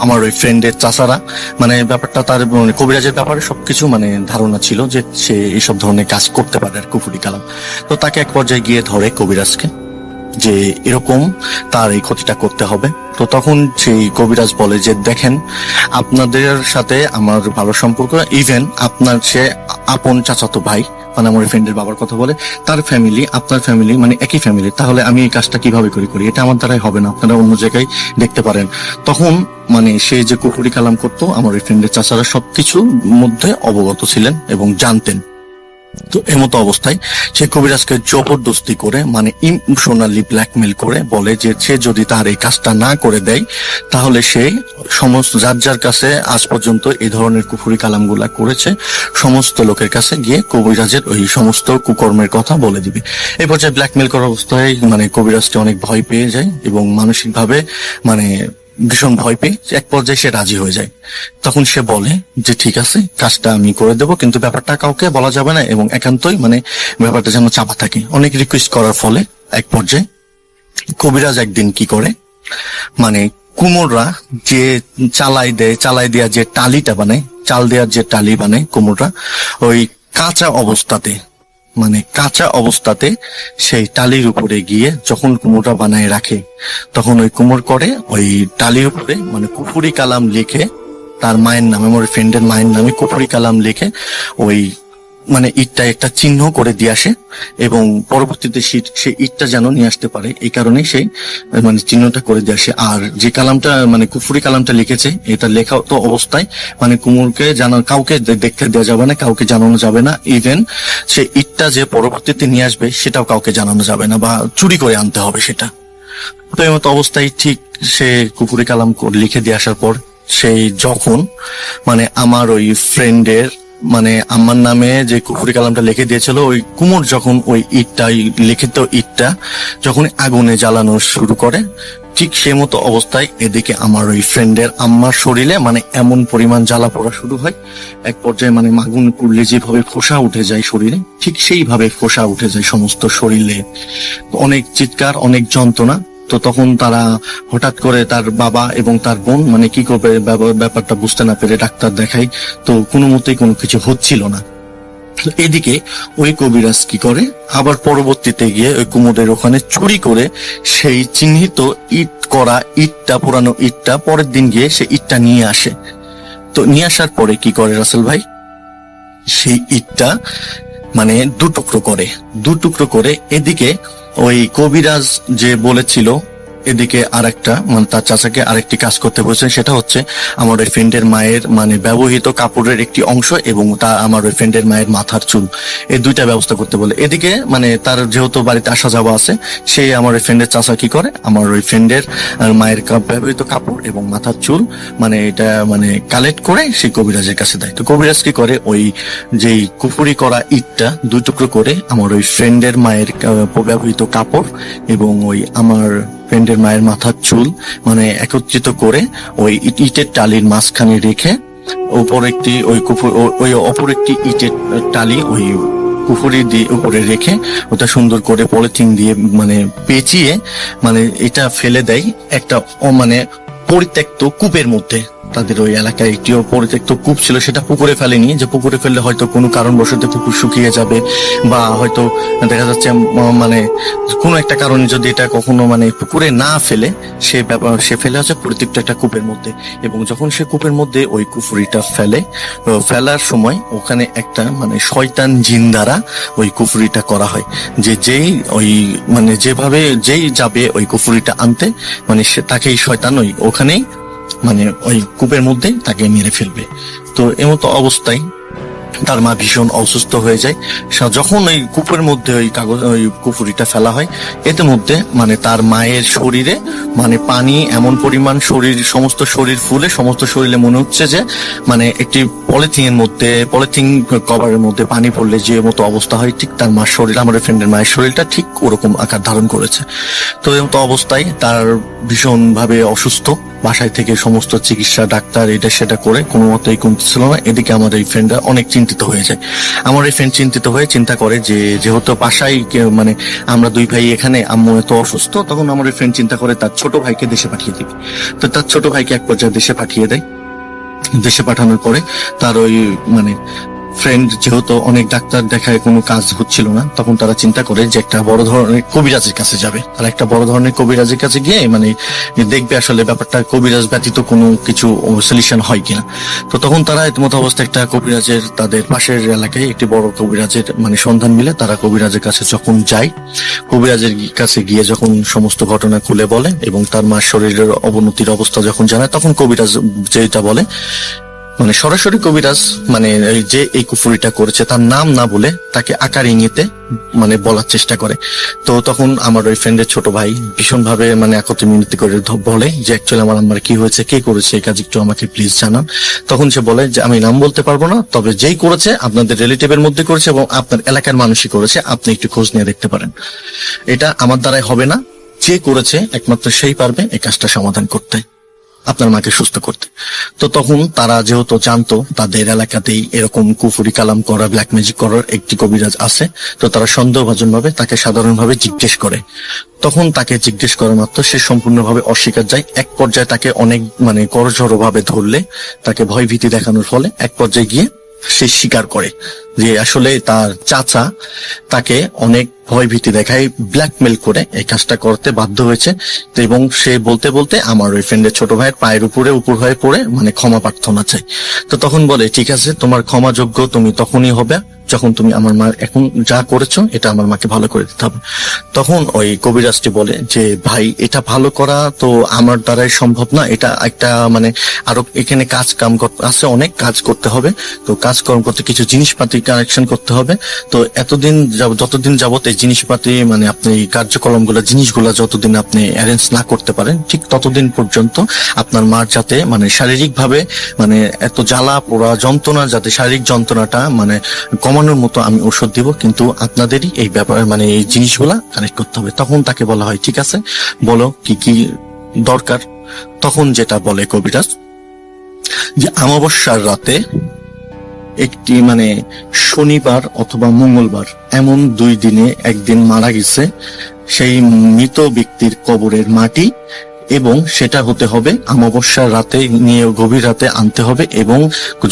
আমার ওই ফ্রেন্ডের চাচারা মানে ব্যাপারটা তার মানে কবিরাজের ব্যাপারে সবকিছু মানে ধারণা ছিল যে সে এইসব ধরনের কাজ করতে পারে আর কুফুরি কালাম। তো তাকে এক পর্যায়ে গিয়ে ধরে কবিরাজকে যে এরকম তার এই ক্ষতিটা করতে হবে। তো তখন সেই কবিরাজ বলে যে দেখেন, আপনাদের সাথে আমার ভালো সম্পর্ক, ইভেন আপনার সে আপন চাচাতো ভাই মানে আমার ফ্রেন্ডের বাবার কথা বলে, তার ফ্যামিলি আপনার ফ্যামিলি মানে একই ফ্যামিলি, তাহলে আমি এই কাজটা কিভাবে করি, এটা আমার দ্বারাই হবে না, আপনারা অন্য জায়গায় দেখতে পারেন। তখন মানে সে যে কুফুরি কালাম করতো আমার ওই ফ্রেন্ডের চাচারা সবকিছু মধ্যে অবগত ছিলেন এবং জানতেন। তো এমতো অবস্থায় সে কবিরাজকে জবরদস্তি করে মানে ইমোশনালি ব্ল্যাকমেল করে বলে যে সে যদি তার এই কাজটা না করে দেয়, তাহলে সে সমস্ত যার কাছে আজ পর্যন্ত এই ধরনের কুফুরি কালামগুলা করেছে সমস্ত লোকের কাছে গিয়ে কবিরাজের ওই সমস্ত কুকর্মের কথা বলে দিবে। এই পর্যায়ে ব্ল্যাকমেল করার অবস্থায় মানে কবিরাজটি অনেক ভয় পেয়ে যায় এবং মানসিকভাবে মানে ভীষণ ভয় পেয়ে এক পর্যায়ে সে রাজি হয়ে যায়। তখন সে বলে যে ঠিক আছে, কাজটা আমি করে দেবো, কিন্তু ব্যাপারটা কাউকে বলা যাবে না এবং একান্তই মানে ব্যাপারটা যেন চাপা থাকে। অনেক রিকোয়েস্ট করার ফলে এক পর্যায়ে কবিরাজ একদিন কি করে, মানে কুমোররা যে চালাই দেওয়া যে টালিটা বানায়, চাল দেওয়ার যে টালি বানায় কুমোররা, ওই কাঁচা অবস্থাতে সেই টালির উপরে গিয়ে যখন কুমোরটা বানায় রাখে, তখন ওই কুমোর করে ওই টালির উপরে মানে কুফুরি কালাম লিখে তার মায়ের নামে, আমার ফ্রেন্ডের মায়ের নামে কুফুরি কালাম লিখে ওই মানে ইটটা একটা চিহ্ন করে দিয়ে আসে এবং পরবর্তীতে সে ইটটা যেন নিয়ে আসতে পারে, এই কারণে সেই মানে চিহ্নটা করে দিয়ে আসে। আর যে কালামটা মানে কুফুরি কালামটা লিখেছে, এটা লেখা তো অবস্থায় মানে কুমোরকে কাউকে দেখতে দেওয়া যাবে না, কাউকে জানানো যাবে না, ইভেন সে ইটটা যে পরবর্তীতে নিয়ে আসবে সেটাও কাউকে জানানো যাবে না বা চুরি করে আনতে হবে সেটা। তো এই মতো অবস্থায় ঠিক সে কুফুরি কালাম লিখে দিয়ে আসার পর সেই যখন মানে আমার ওই ফ্রেন্ডের মানে আমার নামে যে কুফুরি কালামটা লিখে দিয়েছিল, ওই কুমোর যখন ওই লিখিত ইটটা যখন আগুনে জ্বালানো শুরু করে, ঠিক সে মতো অবস্থায় এদিকে আমার ওই ফ্রেন্ডের আম্মার শরীরে মানে এমন পরিমাণ জ্বালা পড়া শুরু হয়, এক পর্যায়ে মানে আগুন পুড়লে যেভাবে ফোসা উঠে যায় শরীরে, ঠিক সেইভাবে ফোসা উঠে যায় সমস্ত শরীরে, অনেক চিৎকার, অনেক যন্ত্রণা। তো তখন তারা হঠাৎ করে তার বাবা এবং তার বোন মানে কি করবে ব্যাপারটা বুঝতে না পেরে ডাক্তার দেখাই, তো কোনো মতেই কোনো কিছু হচ্ছিল না। এদিকে ওই কবিরাজ কি করে, আবার পরবর্তীতে গিয়ে ওই কুমোরের ওখানে চুরি করে সেই চিহ্নিত পুরানো ইটটা পরের দিন গিয়ে সে ইটটা নিয়ে আসে। তো নিয়ে আসার পরে কি করে রাসেল ভাই, সেই ইটটা মানে দুটুকরো করে এদিকে ওই কবিরাজ যে বলেছিল, এদিকে আরেকটা মানে তার চাচাকে আরেকটি কাজ করতে বলেছেন, সেটা হচ্ছে আমার ওই ফ্রেন্ডের মায়ের মানে ব্যবহৃত কাপড়ের একটি অংশ এবং তা আমার ওই ফ্রেন্ডের মায়ের মাথার চুল, এই দুইটা ব্যবস্থা করতে বলে। এদিকে মানে তার যেহেতু বাড়িতে আসা যাওয়া আছে, সে আমার ওই ফ্রেন্ডের চাচা কি করে, আমার ওই ফ্রেন্ডের মায়ের ব্যবহৃত কাপড় এবং মাথার চুল মানে এটা মানে কালেক্ট করে সেই কবিরাজের কাছে দেয়। তো কবিরাজ কি করে, ওই যেই কুফুরি করা ইটটা দুই টুকরো করে আমার ওই ফ্রেন্ডের মায়ের ব্যবহৃত কাপড় এবং ওই আমার ফ্রেন্ডের মায়ের মাথার চুল মানে একত্রিত করে ওই ইটের টালির মাঝখানে রেখে ওপর একটি ওই অপর একটি ইটের টালি ওই কুফুরি দিয়ে উপরে রেখে ওটা সুন্দর করে পলিথিন দিয়ে মানে পেঁচিয়ে মানে এটা ফেলে দেয় একটা মানে পরিত্যক্ত কূপের মধ্যে। তাদের ওই এলাকায় একটি পরিত্যক্ত কূপ ছিল, সেটা পুকুরে ফেলেনি, যে পুকুরে ফেললে হয়তো কোনো কারণবশত পুকুর শুকিয়ে যাবে বা হয়তো দেখা যাচ্ছে মানে কোনো একটা কারণে যদি এটা কখনো মানে পুকুরে না ফেলে সে ফেলে হচ্ছে পরিত্যক্ত একটা কূপের মধ্যে। এবং যখন সে কূপের মধ্যে ওই কুফুরিটা ফেলার সময় ওখানে একটা মানে শয়তান জিন দ্বারা ওই কুফুরিটা করা হয়, যেই ওই মানে যেই যাবে ওই কুফুরিটা আনতে মানে সে তাকেই শয়তান ওখানেই মানে ওই কূপের মধ্যে তাকে মেরে ফেলবে। তো এমতো অবস্থায় তার মা ভীষণ অসুস্থ হয়ে যায়। যখন ওই কূপের মধ্যে ওই কুফুরিটা ফেলা হয়, এতে মধ্যে মানে তার মায়ের শরীরে মানে পানি এমন পরিমাণ সমস্ত শরীর ফুলে সমস্ত শরীরে মনে হচ্ছে যে মানে একটি পলিথিন কভারের মধ্যে পানি পড়লে যে মতো অবস্থা হয়, ঠিক তার মার শরীর, আমার ফ্রেন্ডের মায়ের শরীরটা ঠিক ওরকম আকার ধারণ করেছে। তো এমতো অবস্থায় তার ভীষণ ভাবে অসুস্থ, বাসায় থেকে সমস্ত চিকিৎসা ডাক্তার এটা সেটা করে কোনো মতেই কমছিল না। এদিকে আমার এই ফ্রেন্ডরা অনেক চিন্তিত হয়ে যায়। আমার এই ফ্রেন্ড চিন্তিত হয়ে চিন্তা করে যে যেহেতু বাসায় মানে আমরা দুই ভাই এখানে, আম্মু এত অসুস্থ, তখন আমার এই ফ্রেন্ড চিন্তা করে তার ছোট ভাইকে দেশে পাঠিয়ে দিবে। তো তার ছোট ভাইকে এক পর্যায়ে দেশে পাঠিয়ে দেয়। দেশে পাঠানোর পরে তার ওই মানে ফ্রেন্ড যেহেতু অনেক ডাক্তার দেখায় কোনো কাজ হচ্ছিল না, তখন তারা চিন্তা করে যে একটা বড় ধরনের কবিরাজের কাছে যাবে। তারা একটা বড় ধরনের কবিরাজের কাছে গিয়ে মানে দেখবে আসলে ব্যাপারটা কবিরাজ ব্যতীত কোনো কিছু সলিউশন হয় কিনা। তো তখন তারা এতমতো অবস্থায় একটা কবিরাজের তাদের পাশের এলাকায় একটি বড় কবিরাজের মানে সন্ধান মিলে তারা কবিরাজের কাছে যখন যায়, কবিরাজের কাছে গিয়ে যখন সমস্ত ঘটনা খুলে বলে এবং তার মার শরীরের অবনতির অবস্থা যখন জানায়, তখন কবিরাজ যেটা বলে মানে সরাসরি কবিরাজ মানে যে এই কুফুরিটা করেছে তার নাম না বলে তাকে আকার ইঙ্গিতে মানে বলার চেষ্টা করে। তো তখন আমার ওই ফ্রেন্ডের ছোট ভাই ভীষণ ভাবে মানে একত্রে মিনতি করে বলে যে অ্যাকচুয়ালি আমার আম্মার কি হয়েছে, কে করেছে এই কাজ, একটু আমাকে প্লিজ জানান। তখন সে বলে যে আমি নাম বলতে পারবো না, তবে যেই করেছে আপনাদের রিলেটিভের মধ্যে করেছে এবং আপনার এলাকার মানুষই করেছে, আপনি একটু খোঁজ নিয়ে দেখতে পারেন। এটা আমার দ্বারাই হবে না, যে করেছে একমাত্র সেই পারবে এই কাজটা সমাধান করতে, আপনার মাকে সুস্থ করতে। তো তখন তারা যেহেতু জানতো তাদের এলাকাতেই এরকম কুফুরি কালাম করা, ব্ল্যাক ম্যাজিক করার একটি কবিরাজ আছে, তো তারা সন্দেহভাজন ভাবে তাকে সাধারণভাবে জিজ্ঞেস করে। তখন তাকে জিজ্ঞেস করা মাত্র সে সম্পূর্ণভাবে অস্বীকার যায়। এক পর্যায়ে তাকে অনেক মানে করজোড়ো ভাবে ধরলে, তাকে ভয় ভীতি দেখানোর ফলে এক পর্যায়ে গিয়ে সে স্বীকার করে যে আসলে তার চাচা তাকে অনেক ভয় ভীতি দেখায়, ব্ল্যাকমেল করে এই কাজটা করতে বাধ্য হয়েছে। এবং সে বলতে বলতে আমার ওই ফ্রেন্ডের ছোট ভাইয়ের পায়ের উপর হয়ে পড়ে মানে ক্ষমা প্রার্থনা চাই। তো তখন বলে ঠিক আছে, তোমার ক্ষমাযোগ্য তুমি তখনই হবে যখন তুমি আমার মা এখন যা করেছো এটা আমার মাকে ভালো করে দিতে হবে। তখন ওই কবিরাজটি বলে যে ভাই এটা ভালো করা তো আমার দ্বারাই সম্ভব না, এটা একটা মানে আরো এখানে কাজ কাম আছে, অনেক কাজ করতে হবে। তো কাজকর্ম করতে কিছু জিনিসপাতি কানেকশন করতে হবে। তো যতদিন যাবত এই জিনিসপাতি মানে আপনি কার্যক্রমগুলো জিনিসগুলো যতদিন আপনি অ্যারেঞ্জ না করতে পারেন, ঠিক ততদিন পর্যন্ত আপনার মার যাতে মানে শারীরিক ভাবে মানে এত জ্বালা পোড়া যন্ত্রণা, যাতে শারীরিক যন্ত্রণাটা মানে কমানোর মতো আমি ওষুধ দিব, কিন্তু আপনাদেরই এই ব্যাপারে মানে এই জিনিসগুলা কানেক্ট করতে হবে। তখন তাকে বলা হয় ঠিক আছে বলো কি কি দরকার। তখন যেটা বলে কবিরাজ যে অমাবস্যার রাতে একটি মানে শনিবার অথবা মঙ্গলবার এমন দুই দিনে একদিন মারা গেছে সেই মৃত ব্যক্তির কবরের মাটি, এবং সেটা হতে হবে অমাবস্যার রাতে নিয়ে গভীর রাতে আনতে হবে, এবং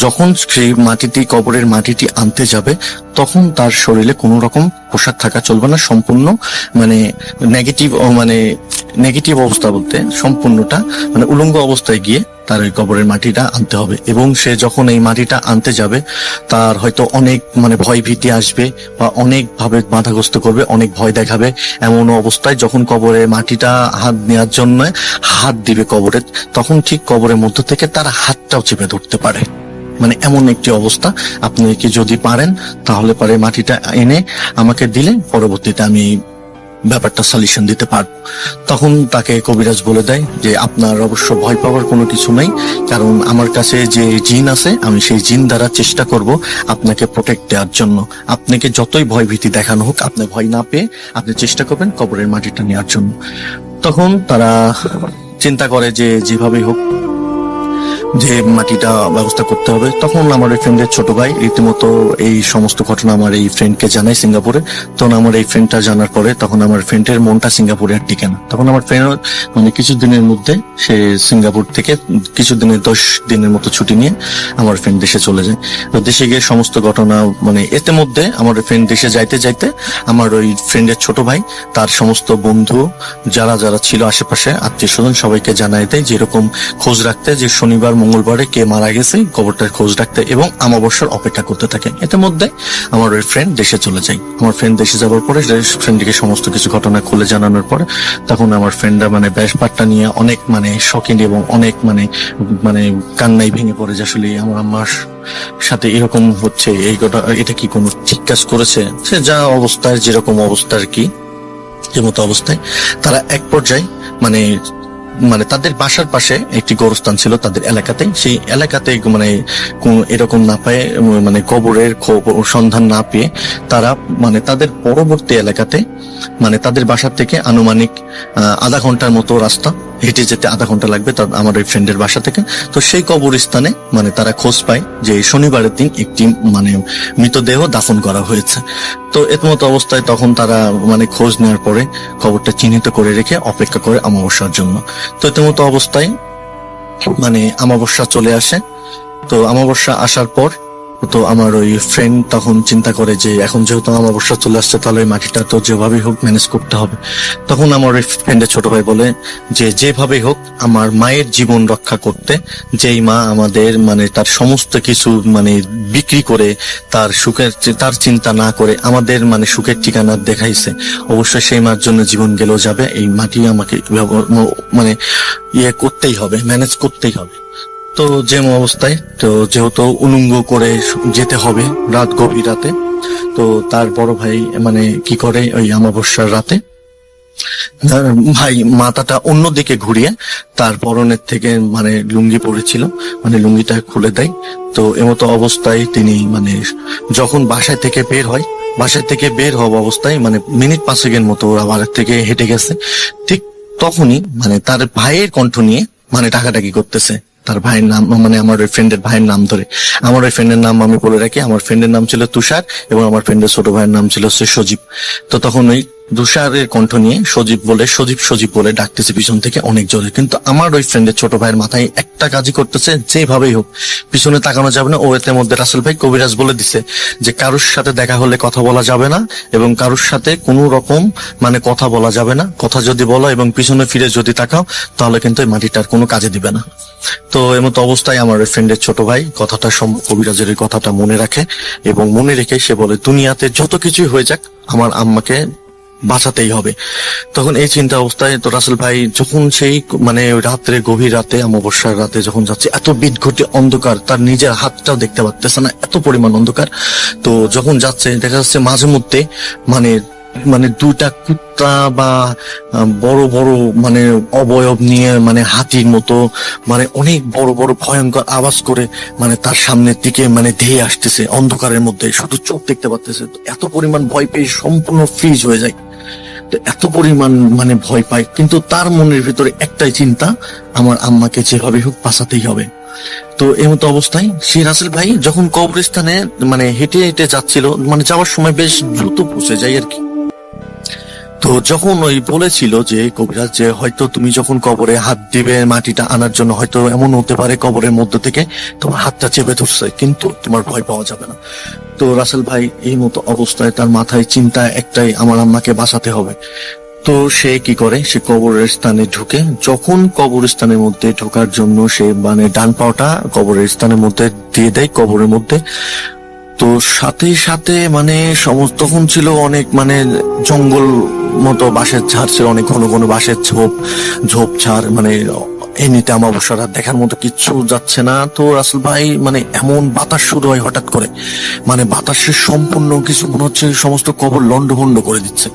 যখন সেই মাটিটি কবরের মাটিটি আনতে যাবে তখন তার শরীরে কোনো রকম পোশাক থাকা চলবে না, সম্পূর্ণ মানে নেগেটিভ অবস্থা বলতে সম্পূর্ণটা মানে উলঙ্গ অবস্থায় গিয়ে তার ওই কবরের মাটিটা আনতে হবে। এবং সে যখন এই মাটিটা আনতে যাবে তার হয়তো অনেক মানে ভয় ভীতি আসবে বা অনেক ভাবে বাধাগ্রস্ত করবে, অনেক ভয় দেখাবে। এমন অবস্থায় যখন কবরের মাটিটা হাত নেওয়ার জন্য হাত দিবে কবরে, তখন ঠিক কবরের মধ্য থেকে তার হাতটাও চেপে ধরতে পারে। মানে এমন একটি অবস্থা। আপনি কি যদি পারেন তাহলে পারে মাটিটা এনে আমাকে দিলে পরবর্তীতে আমি ব্যাপারটা সলিউশন দিতে পারবো। তখন তাকে কবিরাজ বলে দেয় যে আপনার অবশ্য ভয় পাওয়ার কোনো কিছু নাই, কারণ আমার কাছে যে জিন আছে আমি সেই জিন দ্বারা চেষ্টা করব আপনাকে প্রোটেক্ট দেওয়ার জন্য। আপনাকে যতই ভয় ভীতি দেখানো হোক আপনি ভয় না পেয়ে আপনি চেষ্টা করবেন কবরের মাটিটা নেওয়ার জন্য। তখন তারা চিন্তা করে যে যেভাবেই হোক যে মাটিটা ব্যবস্থা করতে হবে। তখন আমার এই ফ্রেন্ডের ছোট ভাই রীতিমতো এই সমস্ত ঘটনা আমার এই ফ্রেন্ডকে জানায় সিঙ্গাপুরে। তখন আমার এই ফ্রেন্ডটা জানার পরে তখন আমার ফ্রেন্ডের মনটা সিঙ্গাপুরে আর টিকে না। তখন আমার ফ্রেন্ড মানে কিছুদিনের মধ্যে সে সিঙ্গাপুর থেকে কিছুদিনের 10 দিনের মতো ছুটি নিয়ে আমার ফ্রেন্ড দেশে চলে যায়। তো দেশে গিয়ে সমস্ত ঘটনা মানে এতে মধ্যে আমার ফ্রেন্ড দেশে যাইতে যাইতে আমার ওই ফ্রেন্ডের ছোট ভাই তার সমস্ত বন্ধু যারা যারা ছিল আশেপাশে আত্মীয় স্বজন সবাইকে জানাই দেয়, যেরকম খোঁজ রাখতে যে শনিবার মঙ্গলবারে কে মারা গেছে কবরটার খোঁজ রাখতে এবং অমাবস্যার অপেক্ষা করতে থাকে। এতে মধ্যে আমার ওই ফ্রেন্ড দেশে চলে যায়। আমার ফ্রেন্ড দেশে যাওয়ার পরে ফ্রেন্ডকে সমস্ত কিছু ঘটনা খুলে জানানোর পরে তখন আমার ফ্রেন্ডরা মানে ব্যাপারটা নিয়ে অনেক মানে শকিং এবং অনেক মানে কান্নাই ভেঙে পড়ে যে আসলে আমার আম্মার সাথে এরকম হচ্ছে, এই এটা কি কোনো ঠিক কাজ করেছে। সে যা অবস্থায় যেরকম অবস্থা আর কি যেমতো অবস্থায় তারা এক পর্যায়ে মানে তাদের বাসার পাশে একটি গোরস্থান ছিল তাদের এলাকাতে। সেই এলাকাতে মানে এরকম না পায়ে মানে কবরের সন্ধান না পেয়ে তারা মানে তাদের পরবর্তী এলাকাতে মানে তাদের বাসার থেকে আনুমানিক আধা ঘন্টার মতো রাস্তা হেঁটে যেতে আধা ঘন্টা লাগবে আমার ওই ফ্রেন্ডের বাসা থেকে। তো সেই কবরস্থানে মানে তারা খোঁজ পায় যে শনিবারের দিন একটি মানে মৃতদেহ দাফন করা হয়েছে। তো এর মতো অবস্থায় তখন তারা মানে খোঁজ নেওয়ার পরে কবরটা চিহ্নিত করে রেখে অপেক্ষা করে অমাবস্যার জন্য। তো এর মতো অবস্থায় মানে অমাবস্যা চলে আসে। তো অমাবস্যা আসার পর তো আমার ওই ফ্রেন্ড তখন চিন্তা করে যে এখন যেহেতু অমাবস্যা চলে আসছে তাহলে ওই মাটিটা তো যেভাবেই হোক ম্যানেজ করতে হবে। তখন আমার ওই ফ্রেন্ডের ছোট ভাই বলে যে যেভাবেই হোক আমার মায়ের জীবন রক্ষা করতে, যেই মা আমাদের মানে তার সমস্ত কিছু মানে বিক্রি করে তার সুখের তার চিন্তা না করে আমাদের মানে সুখের ঠিকানা দেখাইছে, অবশ্যই সেই মার জন্য জীবন গেলেও যাবে, এই মাটি আমাকে মানে করতেই হবে, ম্যানেজ করতেই হবে। তো যে অবস্থায় তো যেহেতু উলঙ্গ করে যেতে হবে রাত গভীর রাতে, তো তার বড় ভাই মানে কি করে ওই অমাবস্যার রাতে ভাই মাথাটা অন্যদিকে ঘুরিয়ে তার পরনের থেকে মানে লুঙ্গি পরেছিল মানে লুঙ্গিটা খুলে দেয়। তো এমতো অবস্থায় তিনি মানে যখন বাসায় থেকে বের হওয়া অবস্থায় মানে মিনিট 5 মতো ওরা বাড়ির থেকে হেঁটে গেছে, ঠিক তখনই মানে তার ভাইয়ের কণ্ঠ নিয়ে মানে টাকাটাকি করতেছে তার ভাইয়ের নাম মানে আমার ওই ফ্রেন্ডের ভাইয়ের নাম ধরে। আমার ওই ফ্রেন্ডের নাম আমি বলে রাখি, আমার ফ্রেন্ডের নাম ছিল তুষার এবং আমার ফ্রেন্ডের ছোট ভাইয়ের নাম ছিল সজীব। তো তখন ওই তুষারের কণ্ঠ নিয়ে সজীব বলে ডাকতেছে পিছন থেকে অনেক জোরে। কিন্তু আমার ওই ফ্রেন্ডের ছোট ভাইয়ের মাথায় একটা কাজই করতেছে, যেভাবেই হোক পিছনে তাকানো যাবে না। ও এর মধ্যে রাসেল ভাই কবিরাজ বলে দিছে যে কারোর সাথে দেখা হলে কথা বলা যাবে না এবং কারোর সাথে কোনো রকম মানে কথা বলা যাবে না। কথা যদি বলো এবং পিছনে ফিরে যদি তাকাও তাহলে কিন্তু এই মাটিটার কোনো কাজে দিবে না। তো এমতো অবস্থায় আমার ওই ফ্রেন্ডের ছোট ভাই কথাটা কবিরাজের এই কথাটা মনে রাখে এবং মনে রেখে সে বলে দুনিয়াতে যত কিছুই হয়ে যাক আমার আম্মাকে বাঁচাতেই হবে। তখন এই চিন্তা অবস্থায় তো রাসেল ভাই যখন সেই মানে রাত্রে গভীর রাতে অমাবস্যার রাতে যখন যাচ্ছে, এত বিদঘুটে অন্ধকার, তার নিজের হাতটাও দেখতে পারতেছে না, এত পরিমাণ অন্ধকার। তো যখন যাচ্ছে দেখা যাচ্ছে মাঝে মধ্যে মানে দুইটা কুত্তা বা বড় বড় মানে অবয়ব নিয়ে মানে হাতির মতো মানে অনেক বড় বড় ভয়ঙ্কর আওয়াজ করে মানে তার সামনের দিকে মানে ধেয়ে আসতেছে অন্ধকারের মধ্যে, শুধু চোখ দেখতে পারতেছে। এত পরিমাণ ভয় পেয়ে সম্পূর্ণ ফ্রিজ হয়ে যায়। এত পরিমাণ মানে ভয় পায়, কিন্তু তার মনের ভিতরে একটাই চিন্তা, আমার আম্মাকে যেভাবে হোক বাঁচাতেই হবে। তো এমতো অবস্থায় সে রাসেল ভাই যখন কবরস্থানে মানে হেঁটে হেঁটে যাচ্ছিল, মানে যাওয়ার সময় বেশ দ্রুত পৌঁছে যায় আর কি। তো তো যখন ওই বলেছিল যে কবিরাজ যে হয়তো তুমি যখন কবরে হাত দিবে মাটিটা আনার জন্য, হয়তো এমন হতে পারে কবরের মধ্য থেকে তোমার হাতটা চেপে ধরছে, কিন্তু তোমার ভয় পাওয়া যাবে না। তো রাসেল ভাই এই মতো অবস্থায় তার মাথায় চিন্তা একটাই, আমার আম্মাকে বাঁচাতে হবে। তো সে কি করে, সে কবরের স্থানে ঢুকে, যখন কবরস্থানের মধ্যে ঢোকার জন্য সে মানে ডান পাওটা কবরের স্থানের মধ্যে দিয়ে দেয় কবরের মধ্যে, তো সাথে সাথে মানে সমস্ত তখন ছিল অনেক মানে জঙ্গল মতো বাঁশের ঝাড় ছিল, অনেক ঘন ঘন বাঁশের ঝোপ ঝাড়, মানে এমনিতে অমাবস্যার রাত দেখার মতো কিচ্ছু যাচ্ছে না। তো রাসেল ভাই মানে এমন বাতাস শুরু হয় হঠাৎ করে, মানে বাতাসের সম্পূর্ণ কিছু মনে হচ্ছে সমস্ত কবর লন্ডভন্ড করে দিচ্ছে,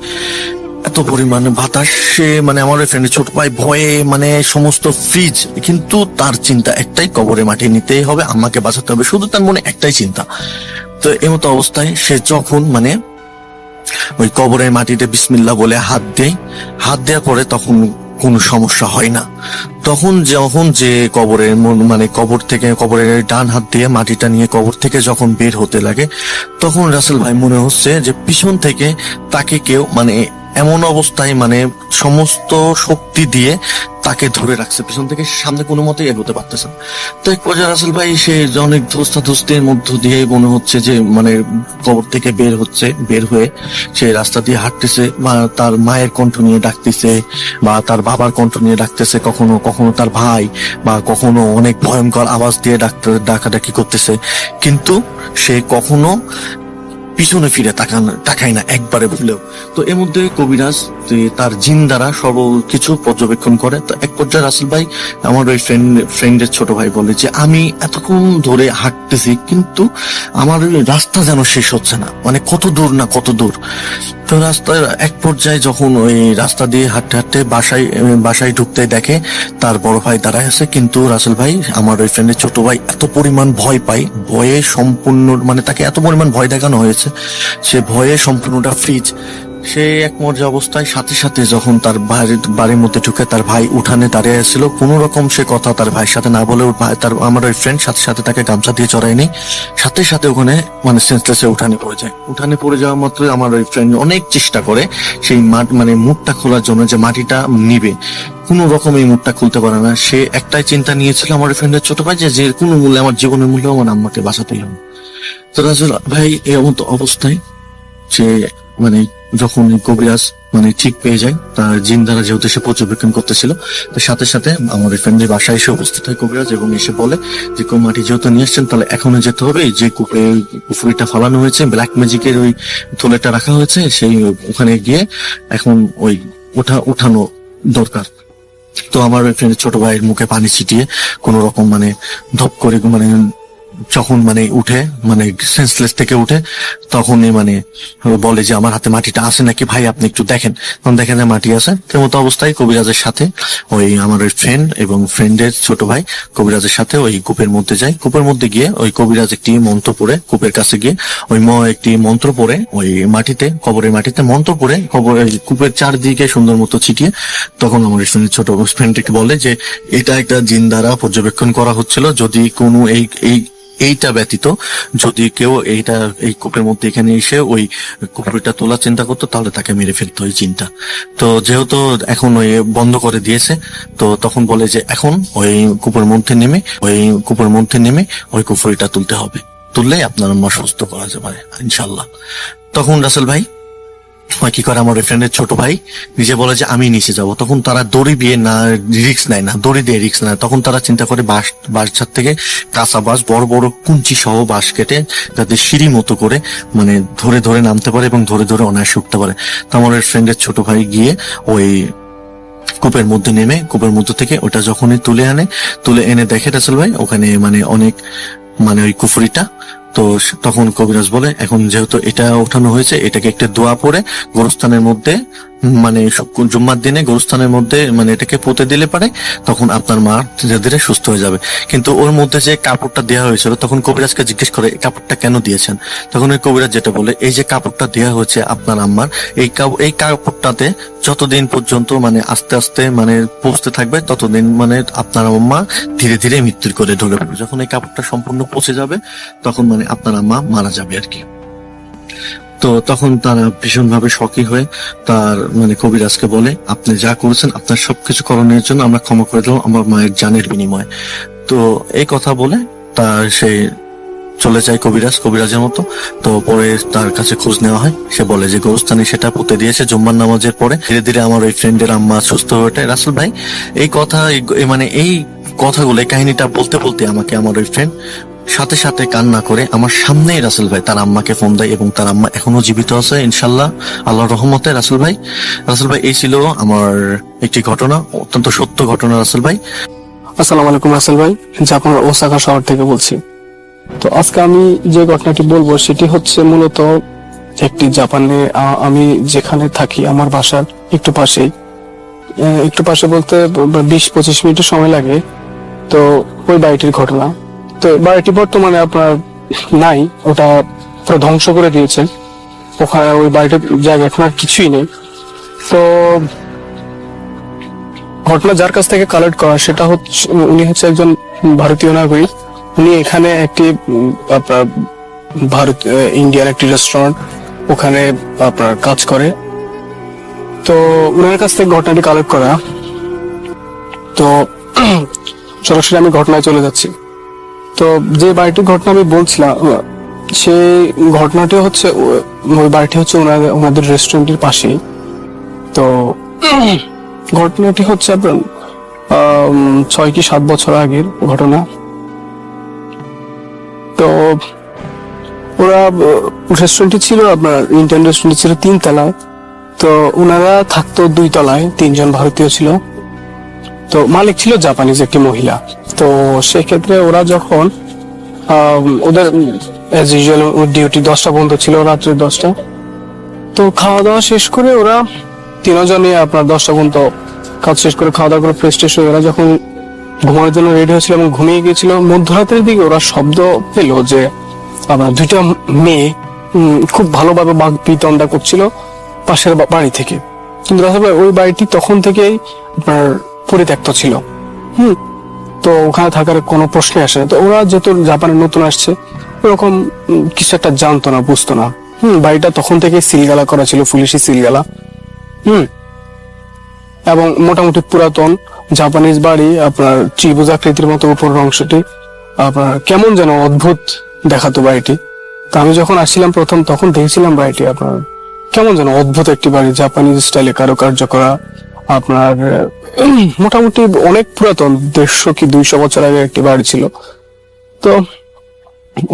এত পরিমাণে বাতাসে মানে আমার ফ্রেন্ডের ছোট ভাই ভয়ে মানে সমস্ত ফ্রিজ, কিন্তু তার চিন্তা একটাই, কবরে মাটি নিতেই হবে, আমাকে বাঁচাতে হবে, শুধু তার মনে একটাই চিন্তা। তো এমতো অবস্থায় সে যখন মানে ওই কবরের মাটিতে বিসমিল্লাহ বলে হাত দেওয়ার পরে তখন কোনো সমস্যা হয় না। তখন যখন যে কবরের মানে কবরের ডান হাত দিয়ে মাটিটা নিয়ে কবর থেকে যখন বের হতে লাগে, তখন রাসেল ভাই মনে হচ্ছে যে পিছন থেকে তাকে কেউ মানে এমন অবস্থায় মানে সমস্ত শক্তি দিয়ে তাকে ধরে রাখছে পিছন থেকে, সামনে কোনো মতেই এগোতে পারতেছে না। তো এক পর্যায়ে রাসেল ভাই সে অনেক ধস্তাধস্তির মধ্য দিয়ে মনে হচ্ছে যে মানে কবর থেকে বের হয়ে সে রাস্তা দিয়ে হাঁটতেছে, বা তার মায়ের কণ্ঠ নিয়ে ডাকতেছে, বা তার বাবার কণ্ঠ নিয়ে ডাকতেছে, কখনো কখনো তার ভাই, বা কখনো অনেক ভয়ঙ্কর আওয়াজ দিয়ে ডাকাডাকি করতেছে, কিন্তু সে কখনো পিছনে ফিরে তাকায় না একবারে ভুলেও। তো এর মধ্যে কবিরাজ তার জিন দ্বারা সবকিছু পর্যবেক্ষণ করে। তো এক পর্যায়ে রাসেল ভাই আমার ওই ফ্রেন্ডের ছোট ভাই বলে যে আমি এতক্ষণ ধরে হাঁটতেছি কিন্তু আমার ওই রাস্তা যেন শেষ হচ্ছে না, মানে কত দূর। তো রাস্তায় এক পর্যায়ে যখন ওই রাস্তা দিয়ে হাঁটতে হাঁটতে বাসায় ঢুকতে দেখে তার বড় ভাই দাঁড়ায় আছে, কিন্তু রাসেল ভাই আমার ওই ফ্রেন্ডের ছোট ভাই এত পরিমাণ ভয় পায়, ভয়ে সম্পূর্ণ মানে তাকে এত পরিমাণ ভয় দেখানো হয়েছে, সে ভয়ে সম্পূর্ণটা ফ্রিজ। সে এক মর্যাদা অবস্থায় সাথে সাথে যখন তার বাড়ির মধ্যে ঢুকে, তার ভাই উঠানে দাঁড়িয়ে ছিল, কোন রকম সে কথা তার ভাইয়ের সাথে না বলে তার আমার ওই ফ্রেন্ড সাথে সাথে তাকে গামছা দিয়ে চড়াই নেই, সাথে সাথে ওখানে মানে সেন্সলেসে উঠানে পড়ে যাওয়া মাত্র আমার ওই ফ্রেন্ড অনেক চেষ্টা করে সেই মানে মুখটা খোলার জন্য, যে মাটিটা নিবে, কোনো রকম এই মুখটা খুলতে পারে না। সে একটাই চিন্তা নিয়েছিল আমার ফ্রেন্ডের ছোট ভাই, যে কোনো মূল্যে আমার জীবনের মূল্যে আমার আম্মাকে বাঁচাতেই হবে। তো রাসেল ভাই এমন অবস্থায় সে মানে যখন কবিরাজ মানে ঠিক পেয়ে যায়, তার জিন দ্বারা যেহেতু সে পর্যবেক্ষণ করতেছিল, তো সাথে সাথে আমার ফ্রেন্ডের বাসায় এসে উপস্থিত হয় কবিরাজ, এবং এসে বলে যে মাটি যেহেতু নিয়ে আসছেন তাহলে এখনো যেতে হবে, যে পুকুরিটা ফালানো হয়েছে, ব্ল্যাক ম্যাজিকের ওই থলেটা রাখা হয়েছে, সেই ওখানে গিয়ে এখন ওই উঠানো দরকার। তো আমার ওই ফ্রেন্ডের ছোট ভাইয়ের মুখে পানি ছিটিয়ে কোন রকম মানে ধপ করে মানে যখন মানে উঠে মানে সেন্সলেস থেকে উঠে, তখনই মানে বলে যে আমার হাতে মাটিটা আছে নাকি ভাই, আপনি একটু দেখেন। তখন দেখেন যে মাটি আছে। তেমতো অবস্থায় কবিরাজের সাথে ওই আমার ওই ফ্রেন্ড এবং ফ্রেন্ডের ছোট ভাই কবিরাজের সাথে ওই কূপের মধ্যে যায়। কূপের মধ্যে গিয়ে ওই কবিরাজ একটি মন্ত্র পড়ে, কূপের কাছে গিয়ে ওই একটি মন্ত্র পড়ে ওই মাটিতে, কবরের মাটিতে মন্ত্র পড়ে কূপের চারদিকে সুন্দর মতো ছিটিয়ে, তখন আমার ছোট ফ্রেন্ডকে বলে যে এটা একটা জিন দ্বারা পর্যবেক্ষণ করা হচ্ছিল, যদি কোনো এইটা ব্যতীত যদি কেউ এই কূপের মধ্যে এখানে এসে ওই কুপুরিটা তোলার চিন্তা করতো তাহলে তাকে মেরে ফেলতো ওই জিনটা। তো যেহেতু এখন ওই বন্ধ করে দিয়েছে, তো তখন বলে যে এখন ওই কূপের মধ্যে নেমে ওই কুপুরিটা তুলতে হবে, তুললে আপনার আম্মা সুস্থ করা যাবে ইনশাল্লাহ। তখন রাসেল ভাই কি করে, আমার ফ্রেন্ডের ছোট ভাই নিজে বলে যে আমি নিচে যাব। তখন তারা দড়ি দিয়ে রিক্স নেয় না, তখন তারা চিন্তা করে বাঁশ ছাদ থেকে কাঁচা বাঁশ, বড় বড় কুঞ্চি সহ বাঁশ কেটে যাতে সিঁড়ি মতো করে মানে ধরে ধরে নামতে পারে এবং ধরে ধরে অনায়াসে উঠতে পারে। তো আমার ফ্রেন্ডের ছোট ভাই গিয়ে ওই কূপের মধ্যে নেমে কূপের মধ্যে থেকে ওটা যখনই তুলে এনে দেখে রাসেল ভাই ওখানে মানে অনেক মানে ওই কুফুরিটা। তো তখন কবিরাজ বলে এখন যেহেতু এটা ওঠানো হয়েছে, এটাকে একটা দোয়া পড়ে গোরস্থানের মধ্যে মানে জুম্মার দিনে গোরস্থানের মধ্যে মানে এটাকে পুঁতে দিলে পারে, তখন আপনার মা ধীরে ধীরে সুস্থ হয়ে যাবে। কিন্তু ওর মধ্যে যে কাপড়টা দেওয়া হয়েছিল, তখন কবিরাজকে জিজ্ঞেস করে এই কাপড়টা কেন দিয়েছেন। তখন ওই কবিরাজ যেটা বলে, এই যে কাপড়টা দেওয়া হয়েছে আপনার আম্মার, এই কাপড়টাতে যতদিন পর্যন্ত মানে আস্তে আস্তে মানে পচতে থাকবে, ততদিন মানে আপনার আম্মা ধীরে ধীরে মৃত্যুর করে ঢলে পড়বে। যখন এই কাপড়টা সম্পূর্ণ পচে যাবে তখন মানে আপনার আম্মা মারা যাবে আর কি। তো তখন তারা ভীষণভাবে শকি হয়ে তার মানে কবিরাজকে বলে, আপনি যা করেছেন আপনার সবকিছু করণের জন্য আমরা ক্ষমা করে দেবো আমার মায়ের জানের বিনিময়ে। তো এই কথা বলে তার সে চলে যায় কবিরাজের মতো। তো পরে তার কাছে খোঁজ নেওয়া হয়, সে বলে যে গোরস্থানে সেটা পুঁতে দিয়েছে জুম্মার নামাজের পরে। ধীরে ধীরে আমার ওই ফ্রেন্ডের আম্মা সুস্থ হয়ে ওঠে। রাসেল ভাই এই কথা মানে এই কথাগুলো এই কাহিনীটা বলতে বলতে আমাকে আমার ওই ফ্রেন্ড সাথে সাথে কান্না করে আমার সামনেই রাসেল ভাই তার আম্মাকে ফোন দেয়, এবং তার আম্মা এখনো জীবিত আছে ইনশাল্লাহ আল্লাহর রহমতে। রাসেল ভাই এই ছিল আমার একটি ঘটনা, অত্যন্ত সত্য ঘটনা রাসেল ভাই। আসসালামু আলাইকুম রাসেল ভাই, জাপানের ওসাকা শহর থেকে বলছি। তো আজকে আমি যে ঘটনাটি বলবো সেটি হচ্ছে মূলত একটি জাপানে, আমি যেখানে থাকি আমার বাসার একটু পাশে বলতে 20-25 মিনিটের সময় লাগে। তো ওই বাড়িটির ঘটনা। তো বাড়িটি বর্তমানে আপনার নাই, ওটা পুরো ধ্বংস করে দিয়েছে। ওখানে ওই বাড়িটার জায়গা এখন আর কিছুই নেই। তো ঘটনা যার কাছ থেকে কালেক্ট করা সেটা হচ্ছে, উনি হচ্ছে একজন ভারতীয় নাগরিক। উনি এখানে একটি আপনার ইন্ডিয়ান একটি রেস্টুরেন্ট, ওখানে আপনার কাজ করে। তো উনার কাছ থেকে ঘটনাটি কালেক্ট করা। তো সরাসরি আমি ঘটনায় চলে যাচ্ছি। তো যে বাড়িটির ঘটনা আমি বলছিলাম, সেই ঘটনাটি হচ্ছে ওই বাড়িটি হচ্ছে ওনাদের রেস্টুরেন্টের পাশেই। তো ঘটনাটি হচ্ছে আপনার 6 কি 7 বছর আগের ঘটনা। তো ওরা রেস্টুরেন্টটি ছিল আপনার ইন্ডিয়ান রেস্টুরেন্ট ছিল 3 তলায়। তো ওনারা থাকতো 2 তলায়, 3 জন ভারতীয় ছিল। তো মালিক ছিল জাপানিজ একটি মহিলা। তো সেক্ষেত্রে ওরা যখন ওদের অ্যাজ ইউজুয়াল ডিউটি 10টা বন্ধ ছিল, রাত্রে 10টা। তো খাওয়া দাওয়া শেষ করে ওরা 3 জনে আপনার 10টা পর্যন্ত কাজ শেষ করে খাওয়া দাওয়া করে ফ্রেশ ট্রেশ হয়ে ওরা যখন ঘুমানোর জন্য রেডি হয়েছিল এবং ঘুমিয়ে গিয়েছিল, মধ্যরাতের দিকে ওরা শব্দ পেল যে আপনার 2টা মেয়ে খুব ভালোভাবে বাঘ বিতণ্ডা করছিল পাশের বাড়ি থেকে। কিন্তু আসলে ওই বাড়িটি তখন থেকেই আপনার পরিত্যক্ত ছিল। তো ওখানে থাকার কোনো প্রশ্নই আসে না। তো ওরা যেহেতু জাপানে নতুন আসছে, ওরকম কিছু একটা জানতো না, বুঝতো না। বাড়িটা তখন থেকে সিলগালা করা ছিল, পুলিশি সিলগালা। এবং মোটামুটি পুরাতন জাপানিজ বাড়ি, আপনার ত্রিভুজ আকৃতির মতো উপরের অংশটি আপনার কেমন যেন অদ্ভুত দেখাতো বাড়িটি। তো আমি যখন আসছিলাম প্রথম, তখন দেখছিলাম বাড়িটি আপনার কেমন যেন অদ্ভুত একটি বাড়ি, জাপানিজ স্টাইলে কারুকার্য করা। আপনার মোটামুটি অনেক পুরাতন, 150 কি 200 বছর আগে একটি বাড়ি ছিল। তো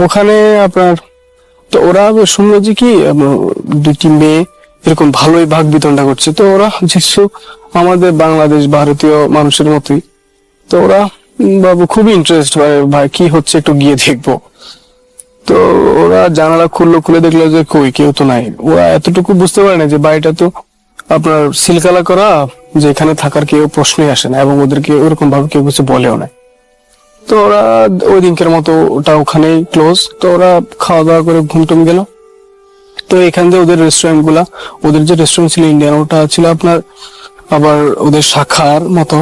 ওখানে আপনার তো ওরা শুনলো যে কি 2টি মেয়ে এরকম ভালোই ভাগ বিতণ্ডা করছে। তো ওরা যেহেতু আমাদের বাংলাদেশ ভারতীয় মানুষের মতোই, তো ওরা বাবু খুবই ইন্টারেস্ট, ভাই কি হচ্ছে একটু গিয়ে দেখবো। তো ওরা জানালা খুলে দেখলো যে কই কেউ তো নাই। ওরা এতটুকু বুঝতে পারে না যে বাড়িটা তো আপনার সিলকালা করা, যে এখানে থাকার কেউ প্রশ্নই আসে না, এবং ওদেরকে ওরকম ভাবে কেউ কিছু বলেও না। তো ওরা ওই দিনকের মতো ওটা ওখানেই ক্লোজ। তো ওরা খাওয়া দাওয়া করে ঘুমটুম গেল। তো এখান থেকে ওদের রেস্টুরেন্ট গুলা, ওদের যে রেস্টুরেন্ট ছিল ইন্ডিয়ান, ওটা ছিল আপনার আবার ওদের শাখার মতো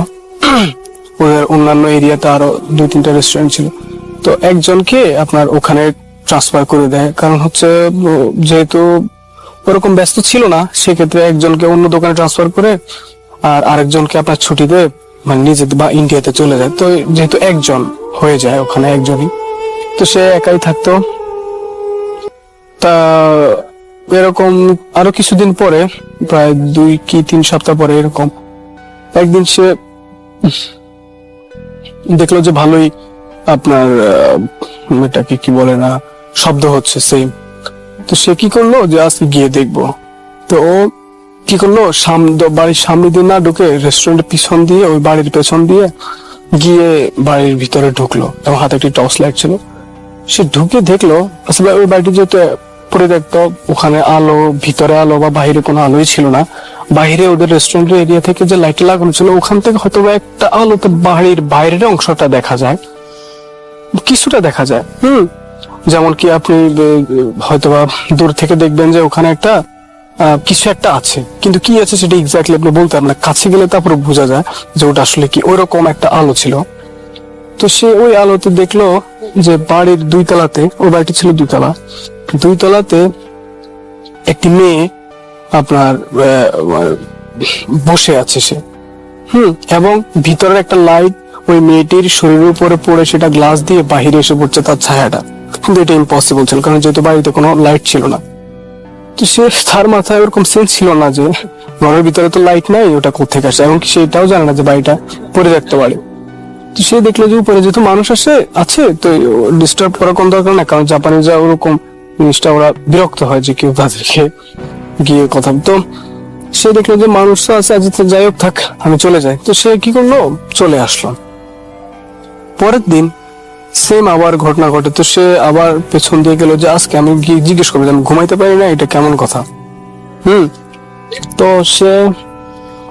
ওদের অন্যান্য এরিয়াতে আরো 2-3টা রেস্টুরেন্ট ছিল। তো একজনকে আপনার ওখানে ট্রান্সফার করে দেয়, কারণ হচ্ছে যেহেতু ওরকম ব্যস্ত ছিল না, সেক্ষেত্রে একজনকে অন্য দোকানে ট্রান্সফার করে আর আরেকজনকে আপনার ছুটিতে মানে নিজে বা ইন্ডিয়াতে চলে যায়। তো যেহেতু একজন হয়ে যায় ওখানে, একজনই, তো সে একাই থাকতো। তা এরকম আরো কিছুদিন পরে, প্রায় 2 কি 3 সপ্তাহ পরে এরকম একদিন সে দেখলো যে ভালোই আপনার এটাকে কি বলে না, শব্দ হচ্ছে সেম। তো সে কি করলো যে আজকে গিয়ে দেখবো। তো ও কি করলো, বাড়ির সামনে দিয়ে না ঢুকে রেস্টুরেন্টের পিছন দিয়ে, ওই বাড়ির পেছন দিয়ে গিয়ে বাড়ির ভিতরে ঢুকলো, এবং হাতে একটি টর্চ লাইট ছিল। সে ঢুকে দেখলো আসলে ওই বাড়িটি যেহেতু পরিত্যক্ত, ওখানে আলো, ভিতরে আলো বা বাইরে কোনো আলোই ছিল না। বাইরে ওদের রেস্টুরেন্টের এরিয়া থেকে যে লাইটটা লাগানো ছিল, ওখান থেকে হয়তো একটা আলোতে বাড়ির বাইরের অংশটা দেখা যায়, কিছুটা দেখা যায়। যেমন কি আপনি হয়তোবা দূর থেকে দেখবেন যে ওখানে একটা কিছু একটা আছে, কিন্তু কি আছে সেটা এক্স্যাক্টলি আপনি বলতে পারবেন না, কাছে গেলে তারপরে বোঝা যায় যে ওটা আসলে কি। ওইরকম একটা আলো ছিল। তো সে ওই আলোতে দেখলো যে বাড়ির 2 তলাতে, ওই বাড়িটি ছিল 2 তলা, 2 তলাতে একটি মেয়ে আপনার বসে আছে সে, এবং ভিতরের একটা লাইট ওই মেয়েটির শরীরের উপরে পড়ে সেটা গ্লাস দিয়ে বাহিরে এসে পড়ছে তার ছায়াটা। কিন্তু এটা ইম্পসিবল ছিল, কারণ যেহেতু বাড়িতে কোনো লাইট ছিল না। তো সে, তার মাথায় ওরকম সেন্স ছিল না যে ঘরের ভিতরে তো লাইট নাই, ওটা কোথেকে আসে, এবং সেটাও জানে না যে বাড়িটা পড়ে থাকতে পারে। তো সে দেখলো যে উপরে যেহেতু মানুষ আছে তো ডিস্টার্ব করার কোন দরকার না, কারণ জাপানিজরা ওরকম জিনিসটা ওরা বিরক্ত হয় যে কেউ তাদেরকে গিয়ে কথা। তো সে দেখলো যে মানুষ তো আছে, আজ যাই হোক থাক, আমি চলে যাই। তো সে কি করলো, চলে আসলো। পরের দিন সেম আবার ঘটনা ঘটে। তো সে আবার পেছন দিয়ে গেল যে আজকে আমি গিয়ে জিজ্ঞেস করবো, আমি ঘুমাইতে পারি না, এটা কেমন কথা। তো সে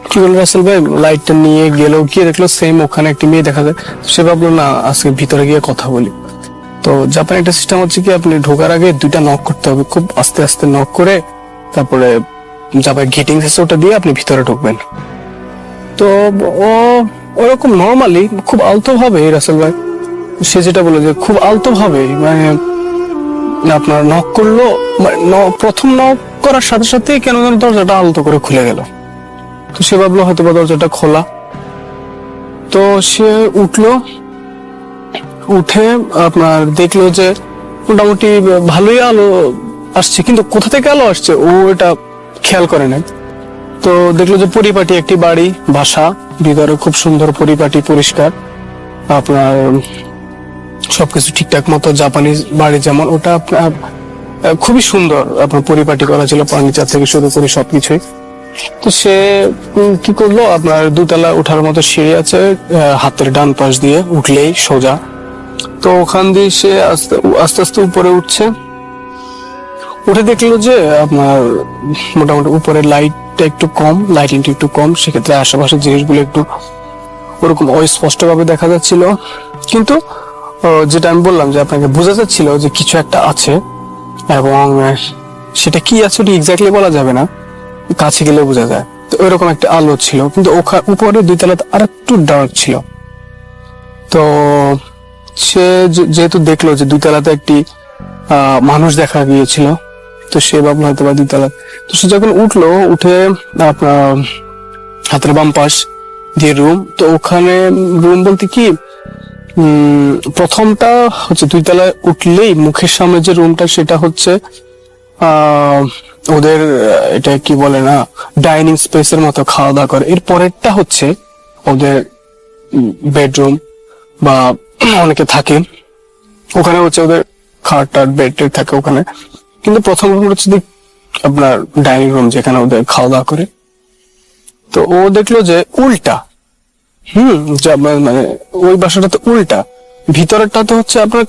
কি বললো, রাসেল ভাই লাইটটা নিয়ে গেল, গিয়ে দেখলো সেম ওখানে একটি মেয়ে দেখা যায়। সে ভাবলো না, আজকে ভিতরে গিয়ে কথা বলি। তো জাপানে একটা সিস্টেম হচ্ছে কি, আপনি ঢোকার আগে 2টা নক করতে হবে, খুব আস্তে আস্তে নক করে তারপরে জাপানে গেটিং আছে ওটা দিয়ে আপনি ভিতরে ঢুকবেন। তো ও ওরকম নর্মালি খুব আলতো ভাবে, রাসেল ভাই সে যেটা বললো যে খুব আলতো ভাবে মানে আপনার নক করলো, প্রথম নক করার সাথে সাথে কেন যেন দরজাটা আলতো করে খুলে গেল। তো সে ভাবলো হয়তো বা দরজাটা খোলা। তো সে উঠলো, উঠে আপনার দেখলো যে মোটামুটি ভালোই আলো আসছে, কিন্তু কোথা থেকে আলো আসছে ও এটা খেয়াল করে নাই। তো দেখলো যে পরিপাটি একটি বাড়ি, বাসা, ভিতরে খুব সুন্দর পরিপাটি, পরিষ্কার, আপনার সবকিছু ঠিকঠাক মতো জাপানিজ বাড়ি যেমন, ওটা আপনার খুবই সুন্দর আপনার পরিপাটি করা ছিল, ফার্নিচার থেকে শুরু করে সবকিছুই। তো সে কি করলো, আপনার 2তলা ওঠার মতো সিঁড়ি আছে, হাতের ডান পাশ দিয়ে উঠলেই সোজা। তো ওখান দিয়ে সে আস্তে আস্তে উপরে উঠছে। উঠে দেখলো যে আপনার মোটামুটি উপরে লাইটটা একটু কম, লাইটিংটা একটু কম, সেক্ষেত্রে আশেপাশের জিনিসগুলো একটু ওরকম অস্পষ্ট ভাবে দেখা যাচ্ছিল। কিন্তু যেটা আমি বললাম যে আপনাকে বোঝা যাচ্ছিল যে কিছু একটা আছে, এবং সেটা কি আছে ওটা এক্স্যাক্টলি বলা যাবে না, কাছে গেলে বোঝা যায়। তো ওইরকম একটা আলো ছিল, কিন্তু উপরে 2তলাতে আর একটু ডার্ক ছিল। তো সে যেহেতু দেখলো যে 2তলাতে একটি মানুষ দেখা গিয়েছিল, তো সে ভাবলো হয়তো বা 2তলা। তো সে যখন উঠলো, উঠে আপনার হাতের বাম পাশ দিয়ে রুম। তো ওখানে রুম বলতে কি, প্রথমটা হচ্ছে 2তলায় উঠলেই মুখের সামনে যে রুমটা সেটা হচ্ছে ওদের এটা কি বলে না, ডাইনিং স্পেসের মতো খাওয়া দাওয়া করে। এর পরেরটা হচ্ছে ওদের বেডরুম বা অনেকে থাকে ওখানে, হচ্ছে ওদের খাট টাট বেড টেড থাকে ওখানে। কিন্তু প্রথম রুম হচ্ছে আপনার ডাইনিং রুম, যেখানে ওদের খাওয়া দাওয়া করে। তো ও দেখলো যে উল্টা, মানে ওই বাসাটাতে উল্টা, ভিতরেরটা তো হচ্ছে আপনার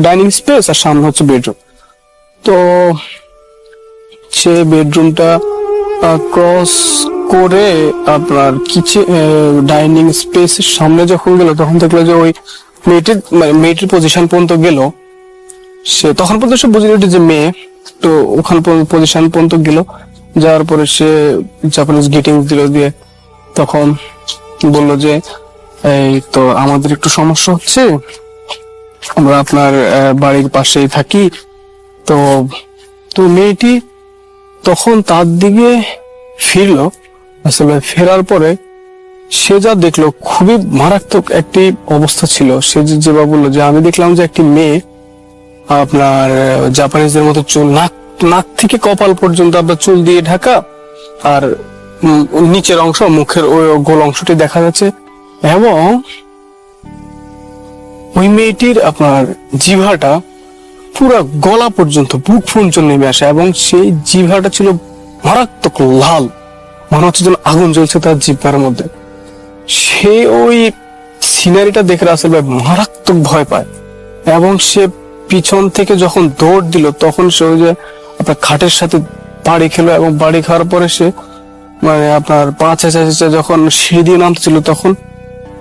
ডাইনিং স্পেস আর সামনে হচ্ছে বেডরুম। তো সে বেডরুমটা ক্রস করে আপনার কিচেন ডাইনিং স্পেসের সামনে যখন গেল, তখন দেখলো যে ওই মেয়েটির পজিশন পর্যন্ত গেল। সে তখন পর্যন্ত সে বুঝে নিল যে মেয়ে। তো ওখান পজিশন পর্যন্ত গেল, যাওয়ার পরে সে জাপানিজ গেটিং দিল, দিয়ে তখন বলল যে এই তো আমাদের একটু সমস্যা হচ্ছে, আমরা আপনার বাড়ির পাশেই থাকি। তো তো মেয়েটি তখন তার দিকে ফিরলো। আসলে ফেরার পরে সে যা দেখলো খুবই মারাত্মক একটি অবস্থা ছিল। সে যেভাবে বললো যে আমি দেখলাম যে একটি মেয়ে আপনার জাপানিজদের মতো চুল, নাক থেকে কপাল পর্যন্ত আপনার চুল দিয়ে ঢাকা, আর নিচের অংশ মুখের ওই গোল অংশটি দেখা যাচ্ছে, এবং ওই মেয়েটির আপনার জিভাটা পুরো গলা পর্যন্ত, বুক পর্যন্ত নেমে আসে, এবং সেই জিভাটা ছিল মারাত্মক লাল, মনে হচ্ছে যেন আগুন জ্বলছে তার জিভার মধ্যে। সে ওই সিনারিটা দেখে রাসেল ভাই মারাত্মক ভয় পায়, এবং সে পিছন থেকে যখন দৌড় দিল, তখন সে ওই যে আপনার খাটের সাথে বাড়ি খেলো, এবং বাড়ি খাওয়ার পরে সে মানে আপনার পা চেঁচা যখন সিঁড়ি দিয়ে নামছিল, তখন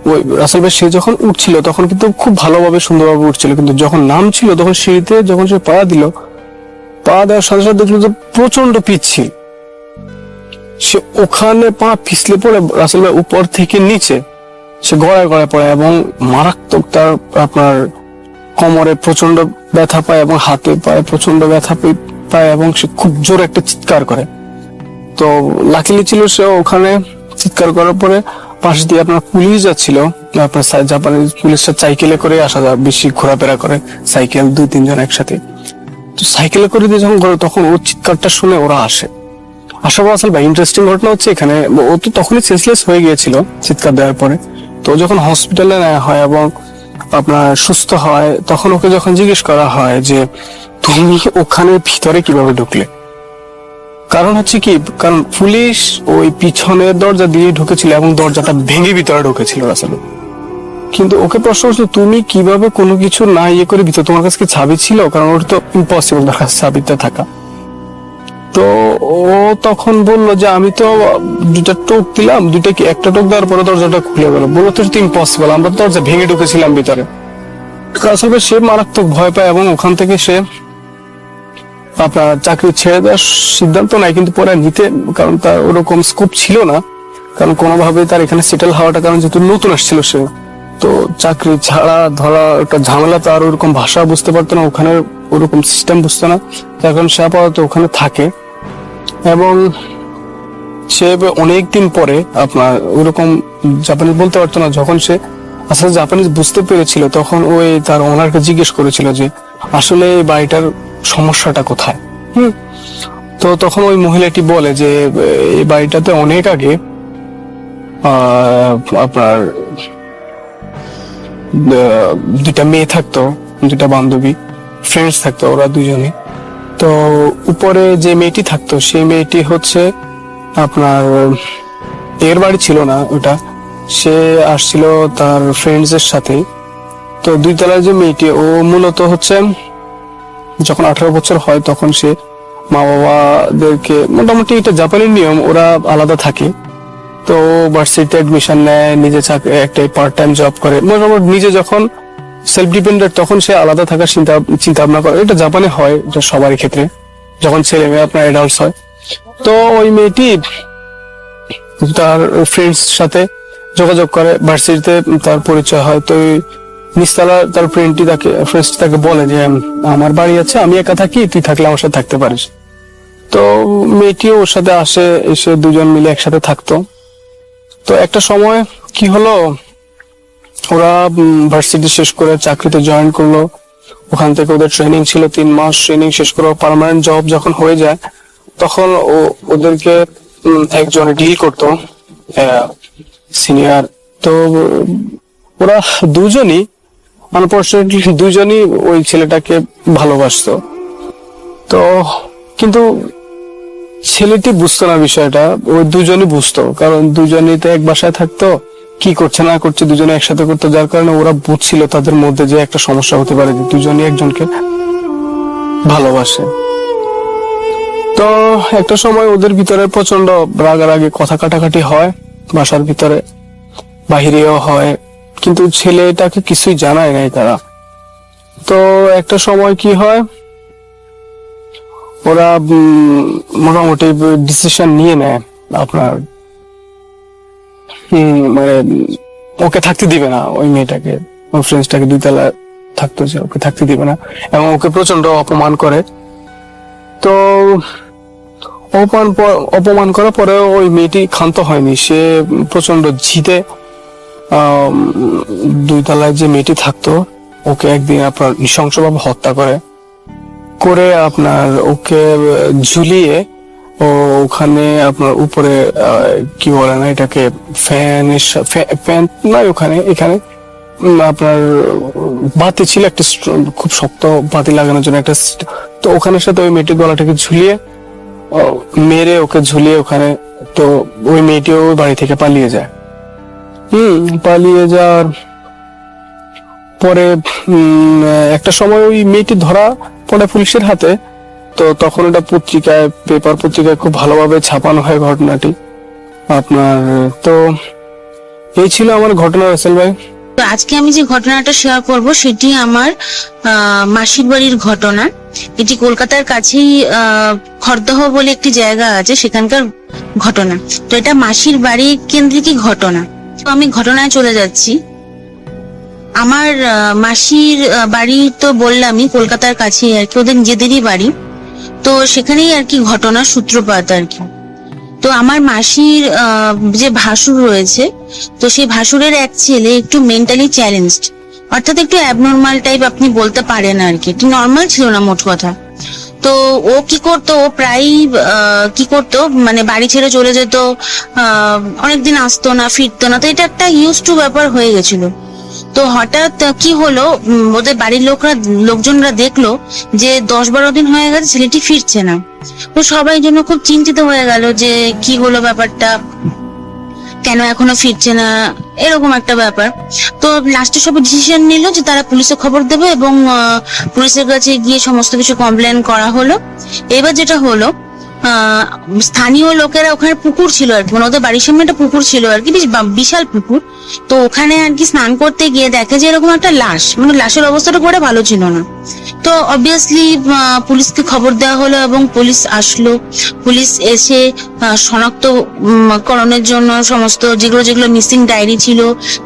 ওই রাসেল ভাই সে যখন উঠছিল তখন কিন্তু খুব ভালোভাবে সুন্দরভাবে উঠছিল, কিন্তু যখন নামছিল তখন সিঁড়িতে যখন সে পা দিল, পা দেওয়ার সাথে সাথে দেখলো যে প্রচন্ড পিচ্ছিল। সে ওখানে পা পিছলে পড়ে রাসেল ভাই উপর থেকে নিচে সে গড়ায় পড়ে, এবং মারাত্মক তার আপনার কোমরে প্রচন্ড ব্যথা পায়, এবং হাতে পায়ে প্রচন্ড ব্যথা পায় এবং সে খুব জোরে একটা চিৎকার করে। তো লাকিলি ছিল সে ওখানে চিৎকার করার পরে পাশ দিয়ে আপনার পুলিশ যাচ্ছিল, আপনার জাপানিজ পুলিশরা সাইকেলে করে আসা যায়, বেশি ঘোরাফেরা করে সাইকেল 2-3 জন একসাথে। তো সাইকেলে করে দিয়ে যখন ঘরে, তখন ওর চিৎকারটা শুনে ওরা আসে। আসার পর আসলে ইন্টারেস্টিং ঘটনা হচ্ছে এখানে, ও তো তখনই সেন্সলেস হয়ে গিয়েছিল চিৎকার দেওয়ার পরে। তো যখন হসপিটালে নেওয়া হয় এবং আপনার সুস্থ হয়, তখন ওকে যখন জিজ্ঞেস করা হয় যে তুমি ওখানে ভিতরে কিভাবে ঢুকলে, কারণ হচ্ছে কি, কারণ পুলিশ ওই পিছনের দরজা দিয়ে ঢুকেছিল এবং দরজাটা ভেঙে ভিতরে ঢুকেছিল আসলে। কিন্তু ওকে প্রশ্ন করছিল তুমি কিভাবে কোনো কিছু না ইয়ে করে ভিতরে, তোমার কাছে কি চাবি ছিল? কারণ ওর তো ইম্পসিবল তার কাছে চাবিটা থাকা। তো ও তখন বললো যে আমি তো 2টা টোক দিলাম, একটা টোক দেওয়ার পরে দরজাটা খুলে গেল। বললো তো ইম্পসিবল, আমরা দরজা ভেঙে ঢুকেছিলাম ভিতরে। আসলে সে মারাত্মক ভয় পায় এবং ওখান থেকে সে আপনার চাকরি ছেড়ে দেওয়ার সিদ্ধান্ত নেয়, কিন্তু পরে নিতে, কারণ তার ওরকম স্কোপ ছিল না, কারণ কোনোভাবে তার এখানে সেটেল হওয়াটা, কারণ যেহেতু নতুন আসছিল সে, তো চাকরি ছাড়া ধরা একটা ঝামেলা, তার ওরকম ভাষা বুঝতে পারতো না, ওখানে ওরকম সিস্টেম বুঝতো না, যার কারণে সে আপাতত ওখানে থাকে। এবং সে অনেকদিন পরে আপনার ওইরকম জাপানিজ বলতে পারতো না, যখন সে আসলে জাপানিজ বুঝতে পেরেছিল, তখন ওই তার ওনারকে জিজ্ঞেস করেছিল যে আসলে এই বাড়িটার সমস্যাটা কোথায়। তো তখন ওই মহিলাটি বলে যে এই বাড়িটাতে অনেক আগে আপনার 2টা মেয়ে থাকতো, 2টা বান্ধবী ফ্রেন্ডস থাকতো, ওরা 2জনই। তো উপরে যে মেয়েটি থাকতো সেই মেয়েটি হচ্ছে আপনার এর বাড়ি ছিল না ওটা, সে আসছিল তার ফ্রেন্ডস এর সাথে। তো 2 তলার যে মেয়েটি, ও মূলত হচ্ছে যখন 18 বছর হয় তখন সে মা বাবাদেরকে, মোটামুটি এটা জাপানের নিয়ম, ওরা আলাদা থাকে। তো ভার্সিটিতে অ্যাডমিশন নেয়, নিজে একটা পার্ট টাইম জব করে, মোটামুটি নিজে যখন সেলফ ডিপেন্ডেন্ট, তখন সে আলাদা থাকার চিন্তা ভাবনা করে। এটা জাপানে হয়, এটা সবারই ক্ষেত্রে, যখন ছেলে মেয়ে আপনার অ্যাডাল্টস হয়। তো ওই মেয়েটি তার ফ্রেন্ডস সাথে যোগাযোগ করে, ভার্সিটিতে তার পরিচয় হয়। তো নিস্তালা তার ফ্রেন্ডটি তাকে বলে যে আমার বাড়ি আছে, আমি একা থাকি, তুই থাকলে আমার সাথে থাকতে পারিস। তো মেয়েটিও ওর সাথে আসে, এসে 2জন মিলে একসাথে থাকতো। তো একটা সময় কি হলো, ওরা ভার্সিটি শেষ করে চাকরিতে জয়েন করলো। ওখান থেকে ওদের ট্রেনিং ছিল 3 মাস, ট্রেনিং শেষ করে পার্মানেন্ট জব যখন হয়ে যায়, তখন ওদেরকে একজন ডিল করতো সিনিয়র। তো ওরা 2জনই আনফরচুনেটলি 2জনই ওই ছেলেটাকে ভালোবাসতো। তো কিন্তু ছেলেটি বুঝতো না বিষয়টা, ওই 2জনই বুঝতো, কারণ 2জনই তো এক বাসায় থাকতো, কি করছে না করছে 2জনে একসাথে করতো, যার কারণে ওরা বুঝছিল তাদের মধ্যে যে একটা সমস্যা হতে পারে, যে 2জনই একজনকে ভালোবাসে। তো একটা সময় ওদের ভিতরে প্রচন্ড রাগারাগি, কথা কাটাকাটি হয়, বাসার ভিতরে বাহিরেও হয়, কিন্তু ছেলেটাকে কিছুই জানায় নাই তারা। তো একটা সময় কি হয়, ওরা মোটামুটি ডিসিশন নিয়ে নেয় আপনার মানে ওকে থাকতে দিবে না, ওই মেয়েটাকে, ওই ফ্রেন্ডসটাকে 2 তলায় থাকতো, যে ওকে থাকতে দিবে না এবং ওকে প্রচন্ড অপমান করে। তো অপমান করার পরে ওই মেয়েটি ক্ষান্ত হয়নি, সে প্রচন্ড জিদে 2 তলায় যে মেয়েটি থাকতো ওকে একদিন আপনার নৃশংসভাবে হত্যা করে আপনার ওকে ঝুলিয়ে ওখানে আপনার উপরে কি বলে না এটাকে, ফ্যান নয়, এখানে আপনার বাতি ছিল, একটা খুব শক্ত বাতি লাগানোর জন্য একটা, তো ওখানের সাথে ওই মেয়েটির গলাটাকে ঝুলিয়ে মেরে ওকে ঝুলিয়ে ওখানে। তো ওই মেয়েটিও ওই বাড়ি থেকে পালিয়ে যায়। পালিয়ে যাওয়ার পরে একটা সময় ওই মেয়েটি ধরা পড়ে পুলিশের হাতে। তো তখন এটা পত্রিকায় খুব ভালোভাবে ছাপানো হয় ঘটনাটি আপনার। তো এই ছিল আমার ঘটনা রাসেল ভাই। তো আজকে আমি যে ঘটনাটা শেয়ার করব সেটি আমার মাসির বাড়ির ঘটনা। এটি কলকাতার কাছেই খড়দহ বলে একটি জায়গা আছে, সেখানকার ঘটনা। তো এটা মাসির বাড়ি কেন্দ্রিকই ঘটনা। তো আমি ঘটনায় চলে যাচ্ছি। আমার মাসির বাড়ি তো বললামই কলকাতার কাছেই আর কি, ওদের নিজেদেরই বাড়ি। তো সেখানেই আর কি ঘটনার সূত্রপাত আর কি। তো আমার মাসির যে ভাসুর রয়েছে, তো সেই ভাসুরের এক ছেলে একটু মেন্টালি চ্যালেঞ্জড, অর্থাৎ একটু অ্যাবনর্মাল টাইপ আপনি বলতে পারেন আর কি, একটু নর্মাল ছিল না মোট কথা। তো ও কি করতো, ও প্রায় কি করতো মানে বাড়ি ছেড়ে চলে যেত, অনেকদিন আসতো না, ফিরতো না। তো এটা একটা ইউজ টু ব্যাপার হয়ে গেছিল। তো হঠাৎ কি হলো, ওদের বাড়ির লোকজনরা দেখলো যে 10-12 দিন হয়ে গেছে ছেলেটি ফিরছে না। তো সবাই জন্য খুব চিন্তিত হয়ে গেল যে কি হলো ব্যাপারটা, কেন এখনো ফিরছে না, এরকম একটা ব্যাপার। তো লাস্টে সবাই ডিসিশন নিল যে তারা পুলিশে খবর দেবে এবং পুলিশের কাছে গিয়ে সমস্ত কিছু কমপ্লেন করা হলো। এবার যেটা হলো, স্থানীয় লোকেরা, ওখানে পুকুর ছিল আর কি, মানে ওদের বাড়ির সামনে একটা পুকুর ছিল আর কি, বিশাল পুকুর। তো ওখানে আর কি স্নান করতে গিয়ে দেখে যে এরকম একটা লাশ, মানে লাশের অবস্থাটা করে ভালো ছিল না। তো অবভিয়াসলি পুলিশকে খবর দেওয়া হলো এবং পুলিশ আসলো। পুলিশ এসে শনাক্তকরণের জন্য সমস্ত যেগুলো মিসিং ডায়েরি ছিল,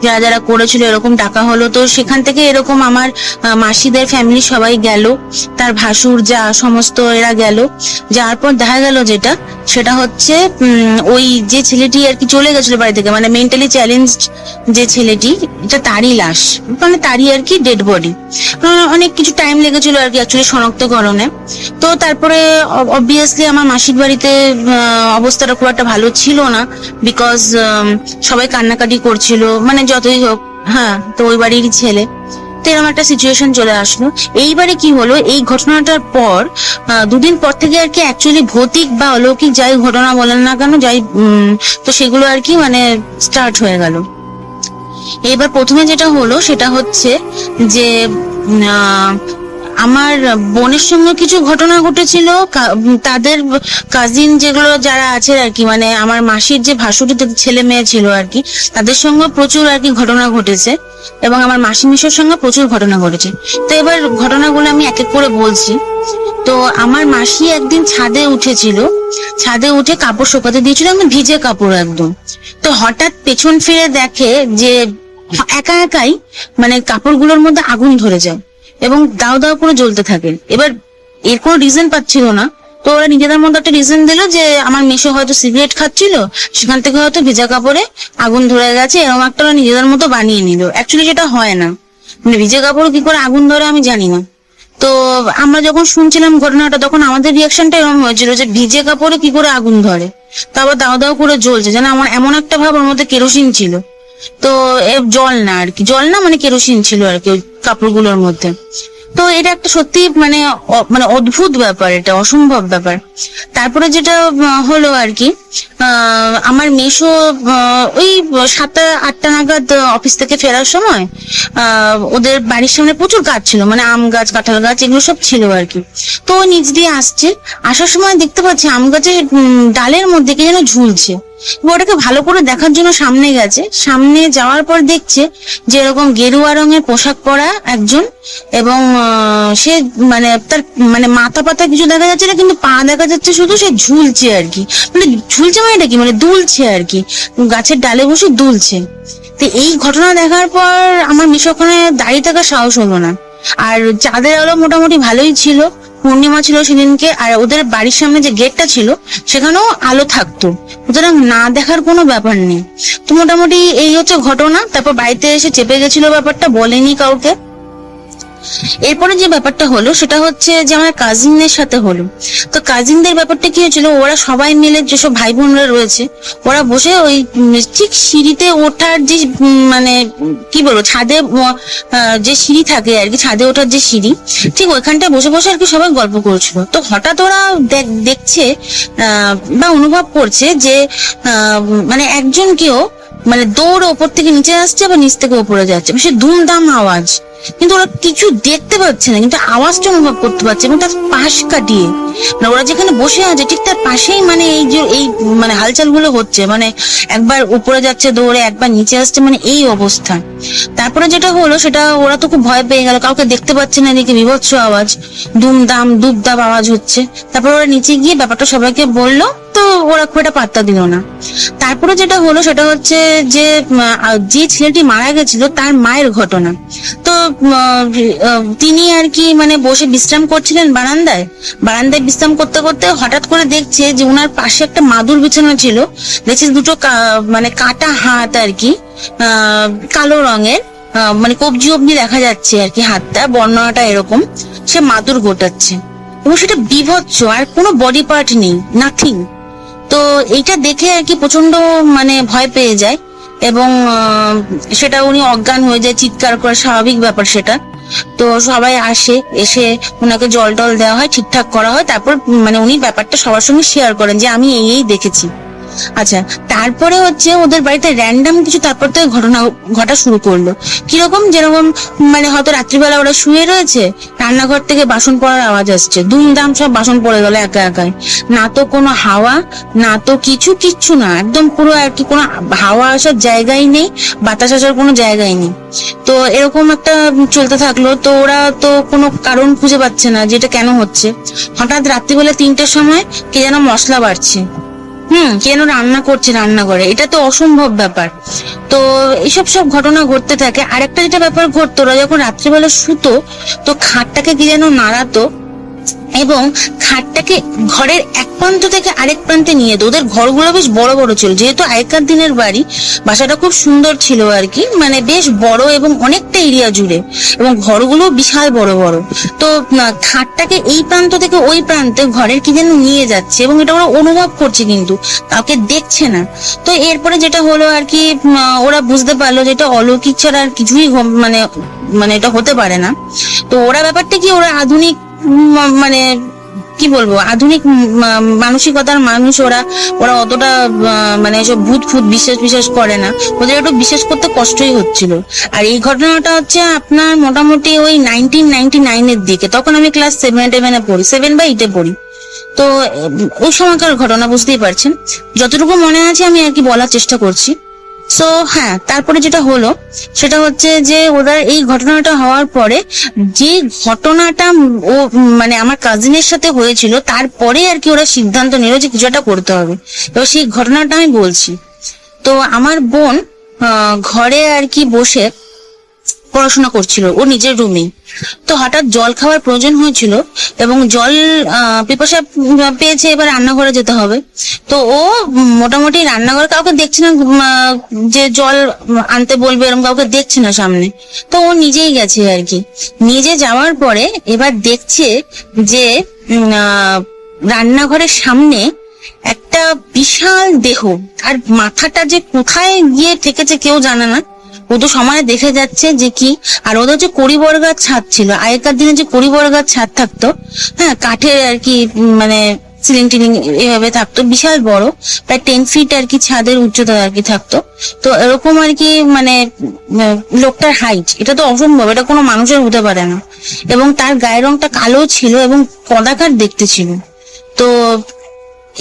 যারা যারা করেছিল এরকম ডাকা হলো। তো সেখান থেকে এরকম আমার মাসিদের ফ্যামিলি সবাই গেল, তার ভাসুর যা সমস্ত এরা গেল। যাওয়ার পর দেখা গেল যেটা, সেটা হচ্ছে ওই যে ছেলেটি আর কি চলে গেছিল বাড়ি থেকে, মানে মেন্টালি চ্যালেঞ্জড যে ছেলেটি, এটা তারই লাশ, মানে তারই আর কি ডেড বডি। অনেক কিছু টাইম লেগেছিল আর কি অ্যাকচুয়ালি শনাক্তকরণে। তো তারপরে অবভিয়াসলি আমার মাসির বাড়িতে অবস্থাটা খুব একটা ভালো ছিল না, বিকজ সবাই কান্নাকাটি করছিল, মানে যতই হোক, হ্যাঁ, তো ওই বাড়িরই ছেলে। তো এরকম একটা সিচুয়েশন চলে আসলো। এইবারে কি হলো, এই ঘটনাটার পর 2 দিন পর থেকে আর কি অ্যাকচুয়ালি ভৌতিক বা অলৌকিক যাই ঘটনা বলেন না কেন, যাই তো সেগুলো আর কি মানে স্টার্ট হয়ে গেল। এবার প্রথমে যেটা হলো সেটা হচ্ছে যে আমার বোনের সঙ্গে কিছু ঘটনা ঘটেছিল, তাদের কাজিন যেগুলো যারা আছে আর কি, মানে আমার মাসির যে ভাসুরের ছেলে মেয়ে ছিল আর কি, তাদের সঙ্গে প্রচুর আর কি ঘটনা ঘটেছে এবং আমার মাসি মিশোর সঙ্গে প্রচুর ঘটনা ঘটেছে। তো এবার ঘটনাগুলো আমি এক এক করে বলছি। তো আমার মাসি একদিন ছাদে উঠেছিল, ছাদে উঠে কাপড় শুকাতে দিয়েছিল, একদম ভিজে কাপড় একদম। তো হঠাৎ পেছন ফিরে দেখে যে একা একাই মানে কাপড়গুলোর মধ্যে আগুন ধরে যায় এবং দাও দাও করে জ্বলতে থাকে। এবার এর কোনো রিজন পাচ্ছিল না, তো ওরা নিজেদের মধ্যে একটা রিজন দিল যে আমার মেশো হয়তো সিগারেট খাচ্ছিল, সেখান থেকে হয়তো ভেজা কাপড়ে আগুন ধরে গেছে, এরকম একটা ওরা নিজেদের মতো বানিয়ে নিল। অ্যাকচুয়ালি যেটা হয় না, মানে ভিজে কাপড় কি করে আগুন ধরে আমি জানি না। তো আমরা যখন শুনছিলাম ঘটনাটা, তখন আমাদের রিয়াকশনটা এরকম হয়েছিল যে ভিজে কাপড়ে কি করে আগুন ধরে, তো আবার দাও দাও করে জ্বলছে, যেন আমার এমন একটা ভাব ওর মধ্যে কেরোসিন ছিল। তো জল না আর কি, জল না মানে কেরোসিন ছিল আর কি ওই কাপড়গুলোর মধ্যে। তো এটা একটা সত্যি মানে মানে অদ্ভুত ব্যাপার, এটা অসম্ভব ব্যাপার। তারপরে যেটা হলো আর কি, আমার মেশো ওই 7টা-8টা নাগাদ অফিস থেকে ফেরার সময় ওদের বাড়ির সামনে প্রচুর গাছ ছিল, মানে আম গাছ, কাঁঠাল গাছ, এগুলো সব ছিল আর কি। তো ও নিচ দিয়ে আসছে, আসার সময় দেখতে পাচ্ছি আম গাছের ডালের মধ্যে কে যেন ঝুলছে। ওটাকে ভালো করে দেখার জন্য সামনে গেছে, সামনে যাওয়ার পর দেখছে যে এরকম গেরুয়া রঙের পোশাক পরা একজন, এবং সে মানে তার মানে মাথা পাতা কিছু দেখা যাচ্ছে না, কিন্তু পা দেখা যাচ্ছে শুধু, সে ঝুলছে আর কি, মানে ঝুলছে মানে এটা কি, মানে দুলছে আর কি, গাছের ডালে বসে দুলছে। তো এই ঘটনা দেখার পর আমার মিশো ওখানে দাঁড়িয়ে থাকার সাহস হলো না। আর চাঁদের আলো মোটামুটি ভালোই ছিল, পূর্ণিমা ছিল সেদিনকে, আর ওদের বাড়ির সামনে যে গেটটা ছিল সেখানেও আলো থাকতো, সুতরাং না দেখার কোনো ব্যাপার নেই। তো মোটামুটি এই হচ্ছে ঘটনা। তারপর বাড়িতে এসে চেপে গেছিল ব্যাপারটা, বলেনি কাউকে। এরপরে যে ব্যাপারটা হলো সেটা হচ্ছে যে আমার কাজিনদের সাথে হলো। তো কাজিনদের ব্যাপারটা কি হয়েছিল, ওরা সবাই মিলে, যেসব ভাই বোনরা রয়েছে, ওরা বসে ওই ঠিক সিঁড়িতে ওঠার যে মানে কি বলবো, ছাদে যে সিঁড়ি থাকে আর কি, ছাদে ওঠার যে সিঁড়ি, ঠিক ওইখানটায় বসে বসে আর কি সবাই গল্প করছিল। তো হঠাৎ ওরা দেখছে বা অনুভব করছে যে মানে একজন কেউ মানে দৌড়ে ওপর থেকে নিচে আসছে, আবার নিচ থেকে ওপরে যাচ্ছে, সে দুমদাম আওয়াজ, কিন্তু ওরা কিছু দেখতে পাচ্ছে না, কিন্তু আওয়াজটা অনুভব করতে পারছে। এবং তার পাশ কাটিয়ে মানে ওরা যেখানে বসে আছে ঠিক তার পাশেই মানে এই যে এই মানে হালচাল গুলো হচ্ছে, মানে একবার উপরে যাচ্ছে দৌড়ে, একবার নিচে আসছে, মানে এই অবস্থা। তারপরে যেটা হলো সেটা, ওরা তো খুব ভয় পেয়ে গেল, কাউকে দেখতে পাচ্ছে না, এদিকে বিভৎস আওয়াজ, দুমদাম দুবদাব আওয়াজ হচ্ছে। তারপর ওরা নিচে গিয়ে ব্যাপারটা সবাইকে বললো, তো ওরা খুব একটা পাত্তা দিল না। তারপরে যেটা হলো সেটা হচ্ছে যে যে ছেলেটি মারা গেছিল তার মায়ের ঘটনা। তো তিনি আর কি মানে বসে বিশ্রাম করছিলেন বারান্দায় বিশ্রাম করতে করতে হঠাৎ করে দেখছে যে ওনার পাশে একটা মাদুর বিছানো ছিল। দেখছে দুটো মানে কাটা হাত আর কি, কালো রঙের, মানে কবজি অব্দি দেখা যাচ্ছে আর কি হাতটা, বর্ণনাটা এরকম। সে মাদুর গোটাচ্ছে এবং সেটা বিভৎস, আর কোনো বডি পার্ট নেই, নাথিং। তো এইটা দেখে আর কি প্রচন্ড মানে ভয় পেয়ে যায় এবং সেটা উনি অজ্ঞান হয়ে যায়, চিৎকার করে, স্বাভাবিক ব্যাপার সেটা। তো সবাই আসে, এসে ওনাকে জল টল দেওয়া হয়, ঠিকঠাক করা হয়। তারপর মানে উনি ব্যাপারটা সবার সঙ্গে শেয়ার করেন যে আমি এই দেখেছি। আচ্ছা, তারপরে হচ্ছে ওদের বাড়িতে র্যান্ডাম কিছু তারপর থেকে ঘটনা ঘটা শুরু করলো। কিরকম? যেরকম মানে হয়তো রাত্রিবেলা ওরা শুয়ে রয়েছে, রান্নাঘর থেকে বাসন পড়ার আওয়াজ আসছে, দুমদাম সব বাসন পড়ে গেল একা একাই। না তো কোনো হাওয়া, না তো কিচ্ছু না, একদম পুরো আর কি কোনো হাওয়া আসার জায়গাই নেই, বাতাস আসার কোনো জায়গাই নেই। তো এরকম একটা চলতে থাকলো। তো ওরা তো কোনো কারণ খুঁজে পাচ্ছে না যে এটা কেন হচ্ছে। হঠাৎ রাত্রিবেলা 3টের সময় কে যেন মশলা বাড়ছে, কেন রান্না করছে রান্নাঘরে, এটা তো অসম্ভব ব্যাপার। তো এইসব সব ঘটনা ঘটতে থাকে। আরেকটা যেটা ব্যাপার ঘটতো, ওরা যখন রাত্রিবেলা শুতো তো খাটটাকে কি যেন নাড়াতো এবং খাটটাকে ঘরের এক প্রান্ত থেকে আরেক প্রান্তে নিয়ে যেত। ওদের ঘরগুলো বেশ বড় বড় ছিল, যেহেতু আগেকার দিনের বাড়ি, বাসাটা খুব সুন্দর ছিল আর কি, মানে বেশ বড় এবং অনেকটা এরিয়া জুড়ে, এবং ঘরগুলো বিশাল বড় বড়। তো খাটটাকে এই প্রান্ত থেকে ওই প্রান্তে ঘরের কি যেন নিয়ে যাচ্ছে এবং এটা ওরা অনুভব করছে কিন্তু কাউকে দেখছে না। তো এরপরে যেটা হলো আর কি, ওরা বুঝতে পারলো যে এটা অলৌকিক ছাড়া আর কিছুই মানে মানে এটা হতে পারে না। তো ওরা ব্যাপারটা কি, ওরা আধুনিক মানে কি বলবো, আধুনিক মানসিকতার মানুষ, ওরা অতটা মানে এসব ভূত বিশ্বাস করে না, ওদের একটু বিশ্বাস করতে কষ্টই হচ্ছিল। আর এই ঘটনাটা হচ্ছে আপনার মোটামুটি ওই 1999-এর দিকে, তখন আমি ক্লাস 7-8-এ পড়ি, 7 বা 8-এ পড়ি। তো ওই সময়কার ঘটনা বুঝতেই পারছেন, যতটুকু মনে আছে আমি আর কি বলার চেষ্টা করছি। সো হ্যাঁ, তারপরে যেটা হলো সেটা হচ্ছে যে ওদের এই ঘটনাটা হওয়ার পরে যে ঘটনাটা ও মানে আমার কাজিনের সাথে হয়েছিল, তারপরে আর কি ওরা সিদ্ধান্ত নিল যে কিছু একটা করতে হবে। এবার সেই ঘটনাটা আমি বলছি। তো আমার বোন ঘরে আর কি বসে পড়াশোনা করছিল ও নিজের রুমেই। তো হঠাৎ জল খাওয়ার প্রয়োজন হয়েছিল এবং জল পিপাসা পেয়েছে, এবার রান্নাঘরে যেতে হবে। তো ও মোটামুটি রান্নাঘরে কাউকে দেখছে না যে জল আনতে বলবে, এরকম কাউকে দেখছে না সামনে। তো ও নিজেই গেছে আর কি। নিজে যাওয়ার পরে এবার দেখছে যে রান্নাঘরের সামনে একটা বিশাল দেহ, আর মাথাটা যে কোথায় গিয়ে থেকেছে কেউ জানে না। ও তো সময় দেখে যাচ্ছে যে কি, আর ওদের যে কড়িবর্গার ছাদ ছিল, আগেকার দিনে যে কড়িবর্গার ছাদ থাকতো, হ্যাঁ, কাঠের আর কি, মানে সিলিং টিলিং এভাবে থাকতো, বিশাল বড়, প্রায় 10 ফিট আর কি ছাদের উচ্চতা আর কি থাকতো। তো এরকম আর কি মানে লোকটার হাইট, এটা তো অসম্ভব, এটা কোনো মানুষের হতে পারে না। এবং তার গায়ের রংটা কালো ছিল এবং কদাকার দেখতে ছিল। তো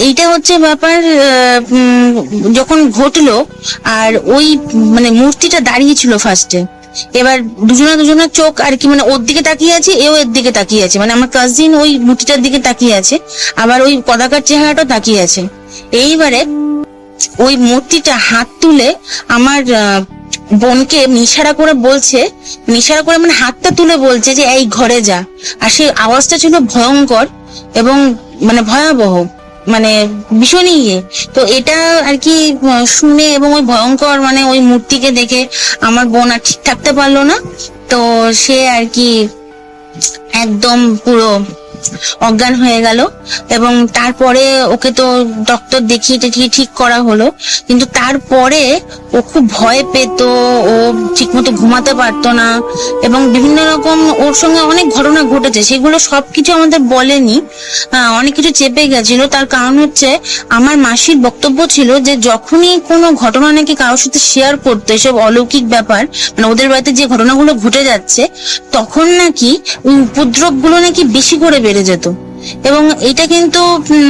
এইটা হচ্ছে ব্যাপার। যখন ঘটলো আর ওই মানে মূর্তিটা দাঁড়িয়ে ছিল ফার্স্টে, এবার দুজনের চোখ আর কি মানে ওর দিকে তাকিয়ে আছে, এও এর দিকে তাকিয়ে আছে, মানে আমার কাজিন ওই মূর্তিটার দিকে তাকিয়ে আছে, আবার ওই কদাকার চেহারাটাও তাকিয়ে আছে। এইবারে ওই মূর্তিটা হাত তুলে আমার বোনকে ইশারা করে বলছে, ইশারা করে মানে হাতটা তুলে বলছে যে এই ঘরে যা। আর সেই আওয়াজটা ছিল ভয়ঙ্কর এবং মানে ভয়াবহ, মানে ভীষণই ইয়ে। তো এটা আর কি শুনে এবং ওই ভয়ঙ্কর মানে ওই মূর্তিকে দেখে আমার বোন আর ঠিক থাকতে পারলো না। তো সে আর কি একদম পুরো অজ্ঞান হয়ে গেল এবং তারপরে ওকে তো ডক্টর দেখিয়ে ঠিক করা হলো, কিন্তু তারপরে ও খুব ভয় পেত, ও ঠিকমতো ঘুমাতে পারতো না এবং বিভিন্ন রকম ওর সঙ্গে অনেক ঘটনা ঘটেছে, সেগুলো সবকিছু আমাদের বলেনি, অনেক কিছু চেপে গেছিল। তার কারণ হচ্ছে আমার মাসির বক্তব্য ছিল যে যখনই কোনো ঘটনা নাকি কারোর সাথে শেয়ার করতো, এসব অলৌকিক ব্যাপার মানে ওদের বাড়িতে যে ঘটনাগুলো ঘটে যাচ্ছে, তখন নাকি ওই উপদ্রব গুলো নাকি বেশি করে বেড়ে যেত। এবং এটা কিন্তু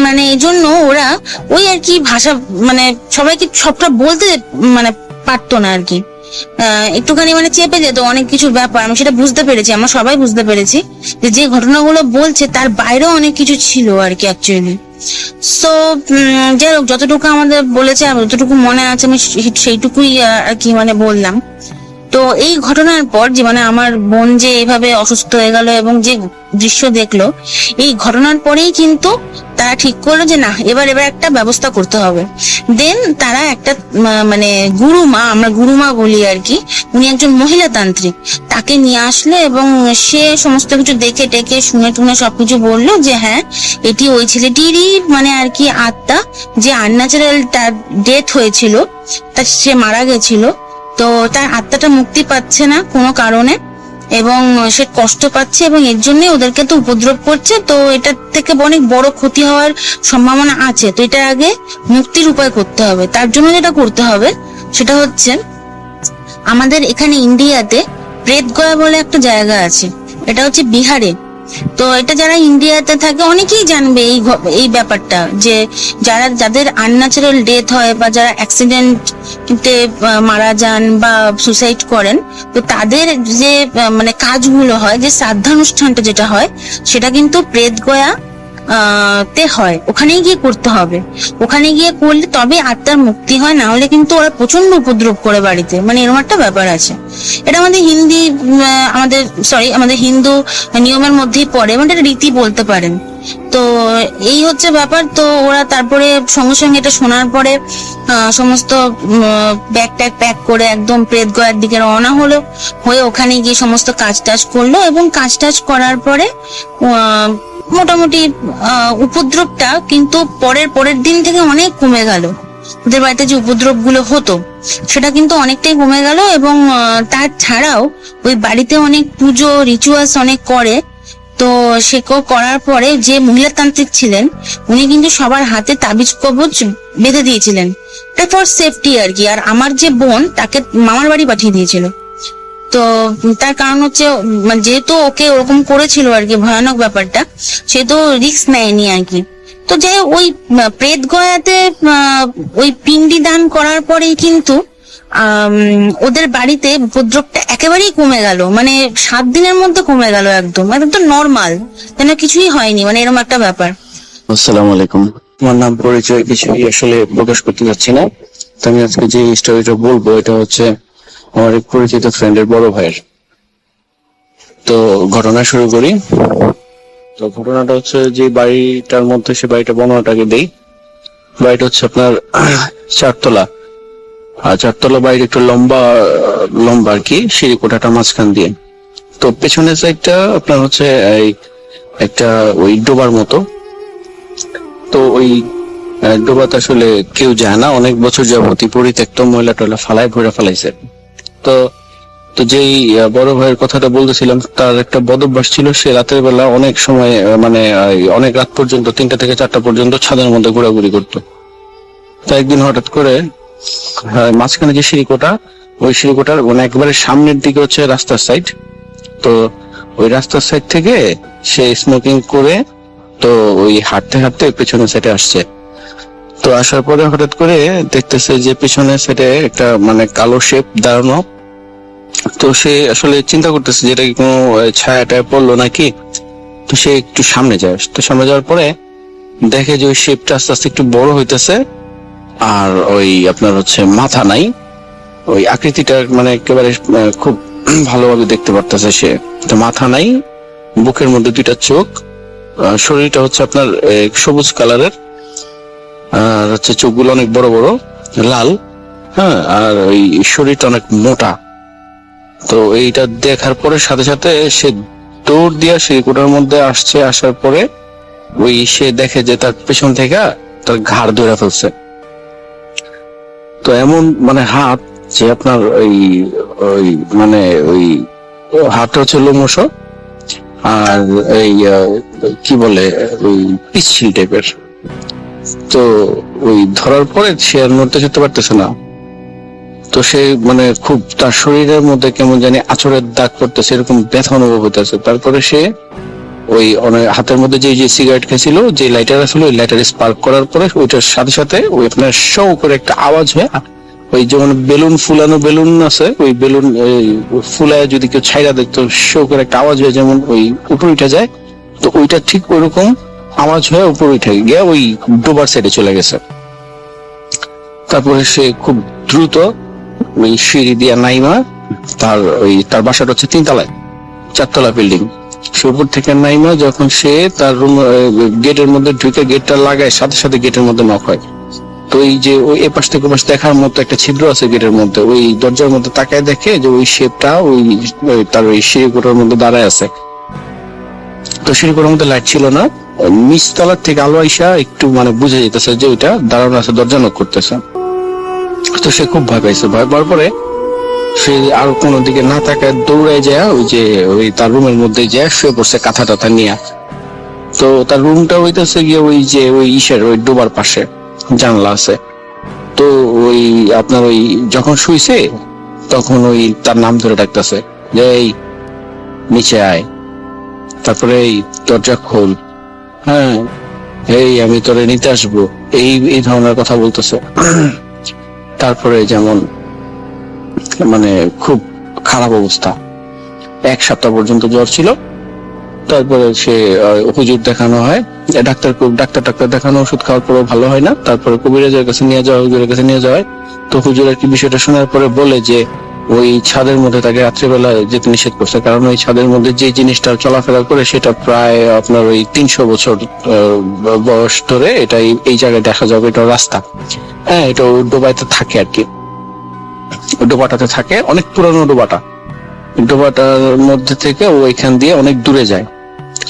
মানে এই জন্য ওরা ওই আর কি ভাষা মানে সবাইকে সবটা বলতে মানে পারতো না আর কি, একটুখানি মানে চেপে যেত অনেক কিছু ব্যাপার। আমি সেটা বুঝতে পেরেছি, আমরা সবাই বুঝতে পেরেছি যে ঘটনাগুলো বলছে তার বাইরেও অনেক কিছু ছিল আর কি অ্যাকচুয়ালি। সো যাই হোক, যতটুকু আমাদের বলেছে যতটুকু মনে আছে আমি সেইটুকুই আর কি মানে বললাম। তো এই ঘটনার পর যে মানে আমার বোন যে এইভাবে অসুস্থ হয়ে গেল এবং যে দৃশ্য দেখলো, এই ঘটনার পরেই কিন্তু তারা ঠিক করলো যে না, এবার একটা ব্যবস্থা করতে হবে। দেন তারা একটা মানে গুরুমা, আমরা গুরুমা বলি আর কি, উনি একজন মহিলা তান্ত্রিক, তাকে নিয়ে আসলো এবং সে সমস্ত কিছু দেখে টেকে শুনে টুনে সবকিছু বললো যে হ্যাঁ, এটি ওই ছেলেটিরই মানে আর কি আত্মা, যে আনন্যাচারাল তার ডেথ হয়েছিল, তা সে মারা গেছিল, তো তার আত্মাটা মুক্তি পাচ্ছে না কোনো কারণে এবং সে কষ্ট পাচ্ছে এবং এর জন্য ওদেরকে তো উপদ্রব করছে, তো এটার থেকে অনেক বড় ক্ষতি হওয়ার সম্ভাবনা আছে। তো এটা আগে মুক্তির উপায় করতে হবে। তার জন্য যেটা করতে হবে সেটা হচ্ছে, আমাদের এখানে ইন্ডিয়াতে প্রেতগয়া বলে একটা জায়গা আছে, এটা হচ্ছে বিহারে। তো এটা যারা ইন্ডিয়াতে থাকে অনেকেই জানবে এই ব্যাপারটা, যে যাদের আনন্যাচারাল ডেথ হয় বা যারা অ্যাক্সিডেন্টে মারা যান বা সুসাইড করেন, তো তাদের যে মানে কাজগুলো হয়, যে শ্রাদ্ধানুষ্ঠানটা যেটা হয়, সেটা কিন্তু প্রেতগয়া তে হয়। ওখানেই গিয়ে করতে হবে, ওখানে গিয়ে করলে তবে আত্মার মুক্তি হয়, না হলে কিন্তু ওরা প্রচন্ড উপদ্রব করে বাড়িতে, মানে এরকম একটা ব্যাপার আছে। এটা আমাদের আমাদের হিন্দু নিয়মের মধ্যেই পড়ে, মানে এটা রীতি বলতে পারেন। তো এই হচ্ছে ব্যাপার। তো ওরা তারপরে সঙ্গে সঙ্গে এটা শোনার পরে সমস্ত ব্যাগ ট্যাগ প্যাক করে একদম প্রেতগয়ার দিকে রওনা হয়ে ওখানে গিয়ে সমস্ত কাজ টাজ করলো এবং কাজ টাজ করার পরে মোটামুটি উপদ্রবটা কিন্তু পরের দিন থেকে অনেক কমে গেল। ওদের বাড়িতে যে উপদ্রব গুলো হতো সেটা কিন্তু অনেকটাই কমে গেল এবং তার ছাড়াও ওই বাড়িতে অনেক পুজো রিচুয়ালস অনেক করে। তো সে করার পরে যে মহিলাতান্ত্রিক ছিলেন উনি কিন্তু সবার হাতে তাবিজ কবচ বেঁধে দিয়েছিলেন, এটা ফর সেফটি আর কি। আর আমার যে বোন, তাকে মামার বাড়ি পাঠিয়ে দিয়েছিল। তো তার কারণ হচ্ছে যেহেতু ওকে ওরকম করেছিল আর কি, ভয়ানক ব্যাপারটা, সে তো রিস্ক নেয়নি আর কি। তো যে ওই প্রেতগয়াতে ওই পিণ্ডি দান করার পরেই কিন্তু ওদের বাড়িতে উপদ্রবটা একেবারেই কমে গেল, মানে 7 দিনের মধ্যে কমে গেল, একদম নর্মাল, যেন কিছুই হয়নি, মানে এরকম একটা ব্যাপার। আসসালামু আলাইকুম। আমার নাম পরিচয় কিছুই আসলে প্রকাশ করতে যাচ্ছি না। তো আমি আজকে যে স্টোরিটা বলবো এটা হচ্ছে আমার এক পরিচিত ফ্রেন্ডের বড় ভাইয়ের। তো ঘটনা শুরু করি। তো ঘটনাটা হচ্ছে যে বাড়িটার মধ্যে, সে বাড়িটা বর্ণনাটাকে দেই। বাড়িটা হচ্ছে আপনার 4 তলা, আর 4 তলা বাড়ির একটু লম্বা আর কি, সিঁড়ি কোঠাটা মাঝখান দিয়ে। তো পেছনের সাইডটা আপনার হচ্ছে একটা ওই ডোবার মতো। তো ওই ডোবাতে আসলে কেউ যায় না, অনেক বছর যাবত পরিত্যক্ত, ময়লা টয়লা ভরে ফেলাইছে। তো যেই বড় ভাইয়ের কথাটা বলতেছিলাম, তার একটা বদভ্যাস ছিল, সে রাতের বেলা অনেক সময় মানে অনেক রাত পর্যন্ত 3টা থেকে 4টা পর্যন্ত ছাদের মধ্যে ঘোরাঘুরি করতো। তো একদিন হঠাৎ করে মাঝখানে যে সিঁড়িকোটা, ওই সিঁড়িকোটার মানে একবারে সামনের দিকে হচ্ছে রাস্তার সাইড। তো ওই রাস্তার সাইড থেকে সে স্মোকিং করে তো ওই হাঁটতে হাঁটতে পেছনের সাইডে আসছে। তো আসার পরে হঠাৎ করে দেখতেছে যে পেছনের সাইডে একটা মানে কালো শেপ দাঁড়ানো। তো সে আসলে চিন্তা করতেছে যে এটা কি কোনো ছায়াটা পড়লো নাকি। তো সে একটু সামনে যায়। তো সামনে যাওয়ার পরে দেখে যে ওই শেপটা আস্তে আস্তে একটু বড় হইতেছে, আর ওই আপনার হচ্ছে মাথা নাই, ওই আকৃতিটা মানে একেবারে খুব ভালোভাবে দেখতে পারতেছে সে। তো মাথা নাই, বুকের মধ্যে 2টা চোখ, শরীরটা হচ্ছে আপনার সবুজ কালারের, আর হচ্ছে চোখগুলো অনেক বড় বড় লাল, হ্যাঁ, আর ওই শরীরটা অনেক মোটা। তো এইটা দেখার পরে সাথে সাথে সে দৌড় দিয়া সেই কোটার মধ্যে আসছে। আসার পরে ওই সে দেখে যে তার পেছন থেকে তার ঘাড় ধরে ফেলছে। তো এমন মানে হাত যে আপনার ওই মানে ওই হাতটা হচ্ছে লোমশ, আর এই কি বলে ওই পিচ্ছিল টাইপের। তো ওই ধরার পরে সে আর নড়তে চড়তে পারতেছে না। তো সে মানে খুব তার শরীরের মধ্যে কেমন জানি আঁচড়ের দাগ পড়তেছে, এরকম ব্যথা অনুভব হতেছে। তারপরে সে ওই হাতের মধ্যে যে সিগারেট খেয়েছিল, যে লাইটার আসলে ওই লাইটার স্পার্ক করার পরে ওইটার সাথে সাথে ওই আপনার শো করে একটা আওয়াজ হয়, ওই যেমন বেলুন ফুলানো বেলুন আছে, ওই বেলুন ফুলায় যদি কেউ ছাইরা দেখতো শো করে একটা আওয়াজ হয়, যেমন ওই উপরে উঠে যায়। তো ওইটা ঠিক ওইরকম আওয়াজ হয়ে উপরে উঠে গিয়ে ওই ডোবার সাইডে চলে গেছে। তারপরে সে খুব দ্রুত ওই সিঁড়ি দিয়া নাইমা তার বাসাটা হচ্ছে 3 তলায়, 4 তলা বিল্ডিং। সে উপর থেকে নাইমা যখন সে তার রুম গেটের মধ্যে ঢুকে গেটটা লাগায়, সাথে সাথে গেটের মধ্যে নক হয়। তো এই যে ওই এপাশ থেকে ওপাশ দেখার মতো একটা ছিদ্র আছে গেটের মধ্যে, ওই দরজার মধ্যে তাকায় দেখে যে ওই শেপটা ওই তার ওই সিঁড়িগুলোর মধ্যে দাঁড়ায় আছে। তো সিঁড়িগুলোর মধ্যে লাইট ছিল না, নিচতলার থেকে আলো আইসা একটু মানে বুঝে যেতেছে যে ওইটা দাঁড়ানো আছে, দরজা নক করতেছে। তো সে খুব ভয় পাইছে। ভয় পাওয়ার পরে সে আর কোনো দিকে না তাকায় দৌড়ায় যায় ওই তার রুমের মধ্যে যায় শুয়ে পড়ছে কাঁথা টাথা নিয়ে। তো তার রুমটা হইতেছে গিয়ে ওই ইসের ওই ডোবার পাশে জানলা আছে। তো ওই আপনার ওই যখন শুইছে তখন ওই তার নাম ধরে ডাকতেছে যে এই নিচে আয়, তারপরে এই দরজা খোল, হ্যাঁ এই আমি তোরে নিতে আসবো, এই ধরনের কথা বলতেছে। তারপরে যেমন মানে খুব খারাপ অবস্থা, 1 সপ্তাহ পর্যন্ত জ্বর ছিল। তারপরে সে হুজুর দেখানো হয়, ডাক্তার দেখানো, ওষুধ খাওয়ার পরেও ভালো হয় না। তারপরে কবিরাজের কাছে নিয়ে যাওয়া, হুজুরের কাছে নিয়ে যাওয়া হয়। তো হুজুর আর কি বিষয়টা শোনার পরে বলে যে ওই ছাদের মধ্যে তাকে রাত্রিবেলা যেতে নিষেধ করছে, কারণ ওই ছাদের মধ্যে যে জিনিসটা চলাফেরা করে সেটা প্রায় আপনার ওই 300 বছর বয়স ধরে এটা এই জায়গায় দেখা যাবে। এটা রাস্তা, হ্যাঁ এটা ডোবাইতে থাকে আর কি, ডোবাটাতে থাকে, অনেক পুরানো ডোবাটার মধ্যে থেকে ওইখান দিয়ে অনেক দূরে যায়।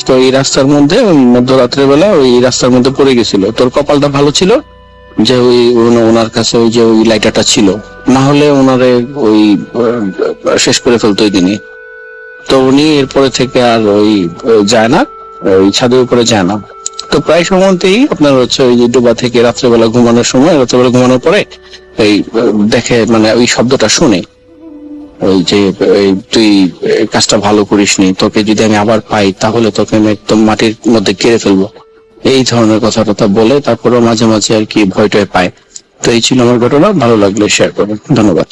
তো এই রাস্তার মধ্যে মধ্যরাত্রের বেলা ওই রাস্তার মধ্যে পড়ে গেছিল। তোর কপালটা ভালো ছিল যে ওই ওনার কাছে ওই যে ওই লাইটারটা ছিল, না হলে ওনারে ওই শেষ করে ফেলতো ওই দিনই। তো উনি এরপরে থেকে আর ওই যায় না, ওই ছাদের উপরে যায় না। তো প্রায় সময়তেই আপনার হচ্ছে ওই যে ডোবা থেকে রাত্রেবেলা ঘুমানোর পরে এই দেখে মানে ওই শব্দটা শুনে, ওই যে তুই কাজটা ভালো করিসনি, তোকে যদি আমি আবার পাই তাহলে তোকে আমি একদম মাটির মধ্যে কেড়ে ফেলবো, এই ধরনের কথাটা বলে। তারপরেও মাঝে মাঝে আর কি ভয় টয় পায়। তো এই ছিল আমার ঘটনা, ভালো লাগলে শেয়ার করবেন, ধন্যবাদ।